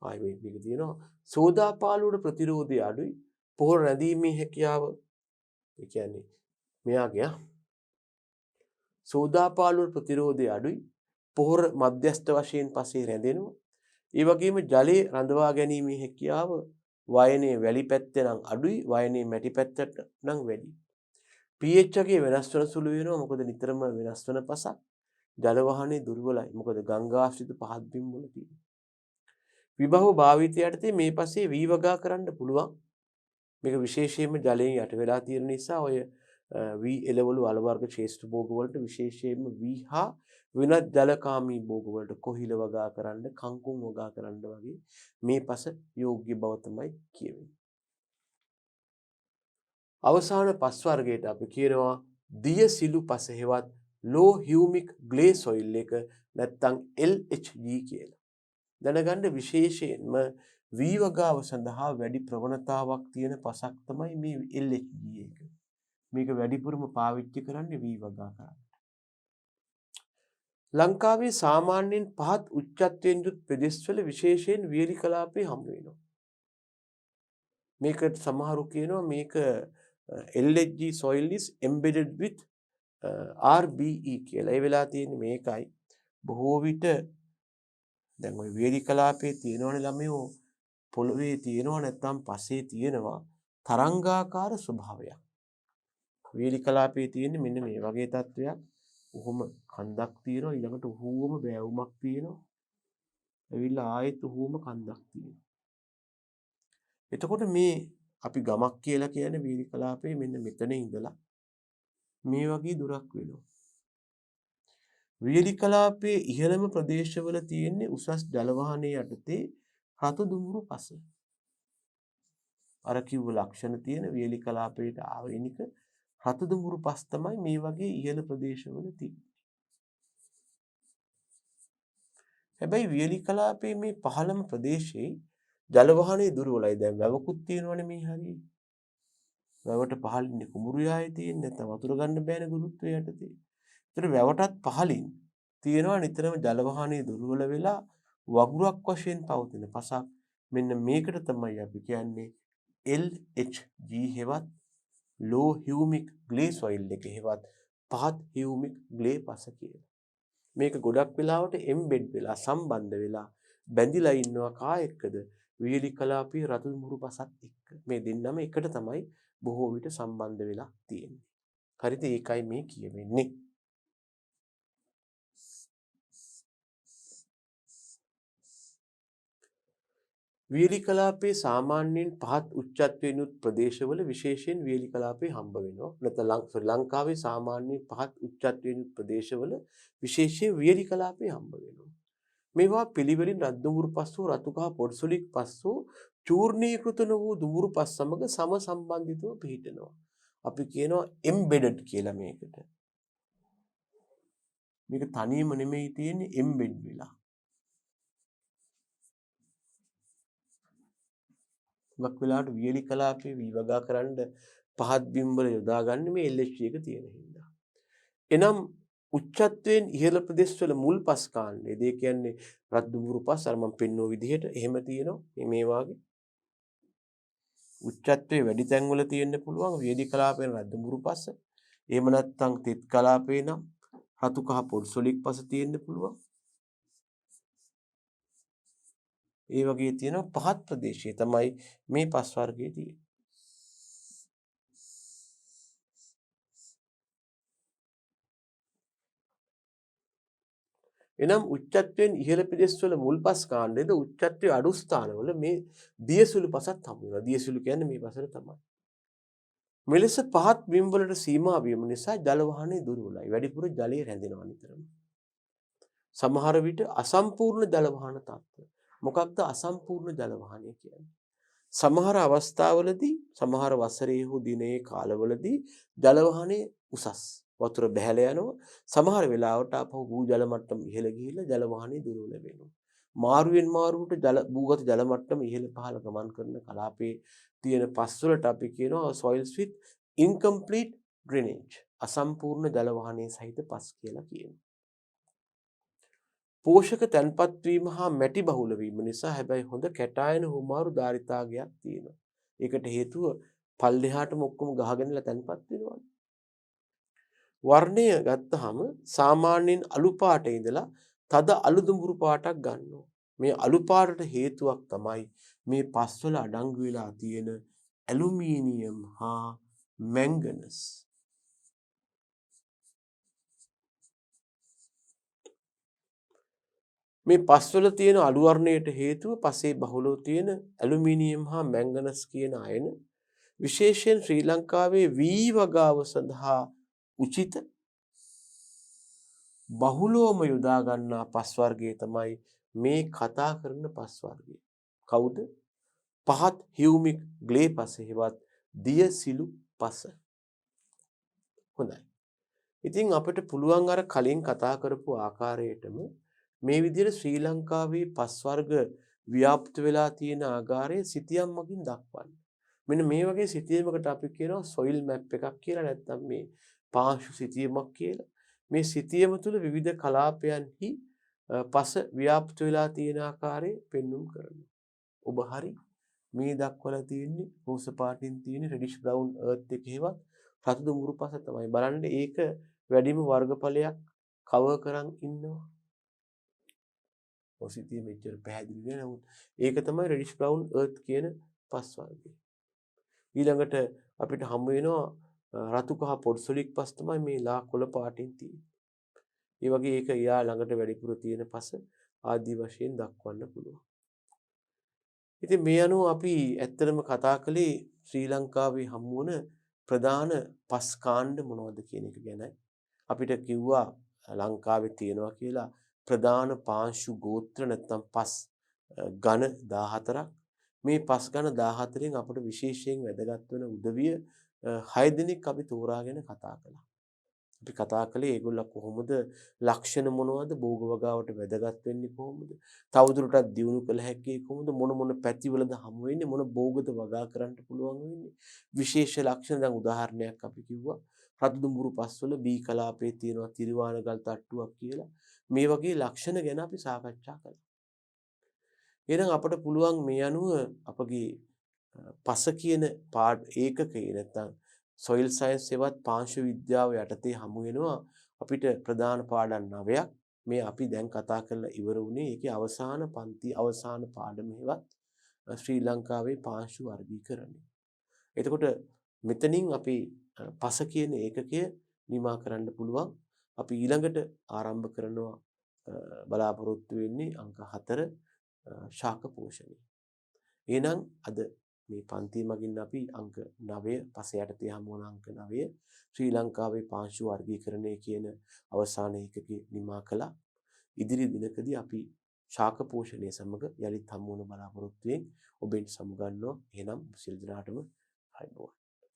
මේක තියෙනවා සෝදාපාලුවට ප්‍රතිරෝධය අඩුයි, පොහොර රැඳීමේ හැකියාව ඒ කියන්නේ මෙයාගේ සෝදාපාලුවට ප්‍රතිරෝධය අඩුයි, පොහොර මධ්‍යස්ථ වශයෙන් පසේ රැඳෙනවා. ඒ වගේම ජලයේ රඳවා ගැනීමේ හැකියාව වයනයේ වැලි පැත්තේ නම් අඩුයි, වයනයේ මැටි පැත්තට නම් වැඩි. pH එකේ වෙනස් වෙන සුළු වෙනවා. මොකද නිතරම වෙනස් වෙන පසක්. ජල වහනේ දුර්වලයි. මොකද ගංගාශ්‍රිත පහත් බිම් වල තියෙන. විභව භාවිතයටදී මේ පසේ වී වගා කරන්න පුළුවන්. මේක විශේෂයෙන්ම ජලයෙන් යට වෙලා තියෙන නිසා ඔය වී එළවලු වල වර්ග ශ්‍රේෂ්ඨ භෝග වලට විශේෂයෙන්ම වී හා වෙනත් ජලකාමී භෝග වලට කොහිල වගා කරන්න, කංකුම් වගා කරන්න වගේ මේ පස යෝග්‍ය බව තමයි කියවෙන්නේ. අවසාන පස් වර්ගයට අපි කියනවා දිය සිලු පස හෙවත් low humic clay soil එක නැත්නම් LHG කියලා. දැනගන්න විශේෂයෙන්ම වී වගාව සඳහා වැඩි ප්‍රවණතාවක් තියෙන පසක් තමයි මේ LHG එක. මේක වැඩිපුරම පාවිච්චි කරන්නේ වී වගා කරන්න. ලංකාවේ සාමාන්‍යයෙන් පහත් උච්චත්වයෙන් යුත් ප්‍රදේශවල විශේෂයෙන් වියලි කලාපේ හමු වෙනවා. මේක සමහරු කියනවා මේක LHG soil is embedded with RBE කියලා. ඒ වෙලා තියෙන්නේ මේකයි. බොහෝ විට දැන් ওই වියලි කලාපේ තියෙනවනේ ළමයෝ පොළවේ තියෙනවා නැත්නම් පසේ තියෙනවා තරංගාකාර ස්වභාවයක්. වියලි කලාපේ තියෙන්නේ මෙන්න මේ වගේ තත්වයක්. උහුම කන්දක් තියෙනවා ඊළඟට උහුවම බෑවුමක් තියෙනවා. ඇවිල්ලා ආයෙත් උහුවම කන්දක් තියෙනවා. එතකොට මේ අපි ගමක් කියලා කියන්නේ වියලි කලාපේ මෙන්න මෙතන ඉඳලා මේ වගේ දුරක් වෙනවා. වියලි කලාපයේ ඉහළම ප්‍රදේශවල තියෙන්නේ උසස් ජල වහනයේ යටතේ රතු දුඹුරු පස. අර කිව්ව ලක්ෂණ තියෙන වියලි කලාපයට ආවේනික රතු දුඹුරු පස් තමයි මේ වගේ ඉහළ ප්‍රදේශවල තියෙන්නේ. හැබැයි වියලි කලාපයේ මේ පහළම ප්‍රදේශයේ ජල වහනයේ දුර්වලයි. දැන් වැවකුත් තියෙනවනේ මේ හරියේ. වැවට පහළින් කුඹුරු යායේ තියෙන්නේ නැත්නම් වතුර ගන්න බෑනේ ගුරුත්වය යටතේ. ඒතර වැවටත් පහළින් තියෙනවා නිතරම ජල වහනයේ දුර්වල වෙලා වගුරක් වශයෙන් පවතින පසක්. මෙන්න මේකට තමයි අපි කියන්නේ LHG හෙවත් low humic clay soil එක හෙවත් පහත් humic clay පස කියලා. මේක ගොඩක් වෙලාවට එම්බෙඩ් වෙලා සම්බන්ධ වෙලා බැඳිලා ඉන්නවා කා එක්කද වියලි කලාපයේ රතු දුඹුරු පසත් එක්ක. මේ දෙන්නම එකට තමයි බොහෝ විට සම්බන්ධ වෙලා තියෙන්නේ. හරිද? ඒකයි මේ කියවෙන්නේ. වියලි කලාපයේ සාමාන්‍යයෙන් පහත් උච්චත්වයෙන් යුත් ප්‍රදේශවල විශේෂයෙන් වියලි කලාපේ හම්බ වෙනවා. නැත්නම් ලංකාවේ සාමාන්‍යයෙන් පහත් උච්චත්වයෙන් යුත් ප්‍රදේශවල විශේෂයෙන් වියලි කලාපේ හම්බ වෙනවා. මේවා පිළිවෙලින් රත් දුඹුරු පස් හෝ රතු කහ පොඩ්සොලික් පස් හෝ චූර්ණීකృత වූ දුඹුරු පස් සමග සම සම්බන්ධිතව පිහිටනවා. අපි කියනවා embedded කියලා මේකට. මේක තනියම නෙමෙයි තියෙන්නේ embed වෙලා. වක් වෙලාවට වියලි කලාපේ වී වගා කරන්න පහත් බිම් වල යොදාගන්නේ මේ LHG එක තියෙන හින්දා. එනම් උච්චත්වයෙන් ඉහළ ප්‍රදේශවල මුල් පස් කාණ්ඩය. ඒ කියන්නේ රත් දුඹුරු පස් අර මම පෙන්වුව විදිහට එහෙම තියෙනවා. මේ වාගේ උච්චත්වයේ වැඩි තැන්වල තියෙන්න පුළුවන් වියලි කලාපේ රත් දුඹුරු පස්. එහෙම නැත්නම් තෙත් කලාපේ නම් රතු කහ පොඩ්සොලික් පස තියෙන්න පුළුවන්. ඒ වගේ තියෙන පහත් ප්‍රදේශයේ තමයි මේ පස් වර්ගයේ තියෙන්නේ. එනම් උච්චත්වයෙන් ඉහළ ප්‍රදේශවල මුල් පස් කාණ්ඩයේද උච්චත්වයේ අඩු ස්ථානවල මේ දියසුළු පසත් හමු වෙනවා. දියසුළු කියන්නේ මේ පසට තමයි. මෙලෙස පහත් බිම් වලට සීමා වීම නිසා ජල වහනයේ දුර්වලයි. වැඩිපුර ජලය රැඳෙනවා නිතරම. සමහර විට අසම්පූර්ණ ජල වහන තත්ත්ව. මොකක්ද අසම්පූර්ණ ජල වහනය කියන්නේ? සමහර අවස්ථාවලදී සමහර වසරේ හෝ දිනයේ කාලවලදී ජල වහනය උසස්. වතුර බැහැලා යනවා. සමහර වෙලාවට ආපහු භූ ජල මට්ටම ඉහළ ගිහිල්ලා ජල වහනය දුර්වල වෙනවා. මාරුවෙන් මාරුවට භූගත ජල මට්ටම ඉහළ පහළ ගමන් කරන කලාපයේ තියෙන පස් වලට අපි කියනවා soils with incomplete drainage. අසම්පූර්ණ ජල වහනය සහිත පස් කියලා කියනවා. පෝෂක තැන්පත් වීම හා මැටි බහුල වීම නිසා හැබැයි හොඳ කැටායන හුමාරු ධාරිතාවයක් තියෙනවා. ඒකට හේතුව පල්ලෙහාටම ඔක්කොම ගහගෙනලා තැන්පත් වෙනවා. වර්ණය ගත්තාම සාමාන්‍යයෙන් අලු පාට ඉඳලා තද අලු දුඹුරු පාටක් ගන්නවා. මේ අලු පාටට හේතුවක් තමයි මේ පස්වල අඩංගු වෙලා තියෙන ඇලුමිනියම් හා මැංගනස්. මේ පස්වල තියෙන අලු වර්ණයට හේතුව පසේ බහුලව තියෙන ඇලුමිනියම් හා මැංගනස් කියන අයන විශේෂයෙන් ශ්‍රී ලංකාවේ වී වගාව සඳහා උචිත බහුලවම යොදා ගන්නා පස් වර්ගය තමයි මේ කතා කරන පස් වර්ගය. කවුද? පහත් හියුමික් ග්ලේ පස හෙවත් දියසිලු පස. හොඳයි. ඉතින් අපිට පුළුවන් අර කලින් කතා කරපු ආකාරයටම මේ විදිහට ශ්‍රී ලංකාවේ පස් වර්ග ව්‍යාප්ත වෙලා තියෙන ආකාරය සිතියම් මගින් දක්වන්න. මෙන්න මේ වගේ සිතියමකට අපි කියනවා සොයිල් මැප් එකක් කියලා, නැත්නම් මේ පාංශු සිතියමක් කියලා. මේ සිතියම තුළ විවිධ කලාපයන්හි පස ව්‍යාප්ත වෙලා තියෙන ආකාරය පෙන්වුම් කරනවා. ඔබ හරි. මේ දක්වලා තියෙන්නේ රෝස පාටින් තියෙන රෙඩිෂ් බ්‍රවුන් අර්ත් එකේවත් රතු දුඹුරු පස තමයි. බලන්න ඒක වැඩිම වර්ගඵලයක් කවර් කරන් ඉන්නවා. ඔසිතිය මෙච්චර පැහැදිලි නෑ, නමුත් ඒක තමයි රෙඩිෂ් බ්‍රවුන් අර්ත් කියන පස් වර්ගය. ඊළඟට අපිට හම්බ වෙනවා රතු කහ පොඩ්සොලික් පස් තමයි මේ ලා කොළ පාටින් තියෙන්නේ. ඒ වගේ ඒක යා ළඟට වැඩිපුර තියෙන පස ආදී වශයෙන් දක්වන්න පුළුවන්. ඉතින් මේ අනුව අපි ඇත්තටම කතා කළේ ශ්‍රී ලංකාවේ හමු වන ප්‍රධාන පස් කාණ්ඩ මොනවද කියන එක ගැනයි. අපිට කිව්වා ලංකාවේ තියෙනවා කියලා ප්‍රධාන පාංශු ගෝත්‍ර නැත්නම් පස් ඝන 14ක්. මේ පස් ඝන 14න් අපිට විශේෂයෙන් වැදගත් වෙන උදවිය 6 දෙනෙක් අපි තෝරාගෙන කතා කළා. අපි කතා කළේ ඒගොල්ලෝ කොහොමද, ලක්ෂණ මොනවද, භෝග වගාවට වැදගත් වෙන්නේ කොහොමද, තවදුරටත් දියුණු කළ හැකි කොහොමද, මොන පැතිවලද හමු වෙන්නේ, මොන භෝගද වගා කරන්න පුළුවන් වෙන්නේ, විශේෂ ලක්ෂණ. දැන් උදාහරණයක් අපි කිව්වා රතු දුඹුරු පස්වල බී කලාපයේ තියෙනවා තිරිවානගල් තට්ටුවක් කියලා. මේ වගේ ලක්ෂණ ගැන අපි සාකච්ඡා කළා. එහෙනම් අපට පුළුවන් මේ අනුව අපගේ පස කියන ඒකකේ නැත්නම් සොයිල් සයන්ස් එවත් පාංශු විද්‍යාව යටතේ හමු වෙනවා අපිට ප්‍රධාන පාඩම් 9ක්. මේ අපි දැන් කතා කරලා ඉවර වුණේ ඒකේ අවසාන පන්ති අවසාන පාඩමේවත් ශ්‍රී ලංකාවේ පාංශු වර්ගීකරණය. එතකොට මෙතනින් අපි පස කියන ඒකකය නිමා කරන්න පුළුවන්. අපි ඊළඟට ආරම්භ කරනවා බලාපොරොත්තු වෙන්නේ අංක 4 ශාක පෝෂණය. එහෙනම් අද මේ පන්තිය මගින් අපි අංක 9 පස යටතේ හමු වන අංක 9 ශ්‍රී ලංකාවේ පාංශු වර්ගීකරණය කියන අවසාන ඒකකේ නිමා කළා. ඉදිරි දිනකදී අපි ශාක පෝෂණය සමග යලිත් හමු වන බලාපොරොත්තුෙන් ඔබෙන් සමුගන්නවා. එහෙනම් සියලු දෙනාටම ආයුබෝවන්.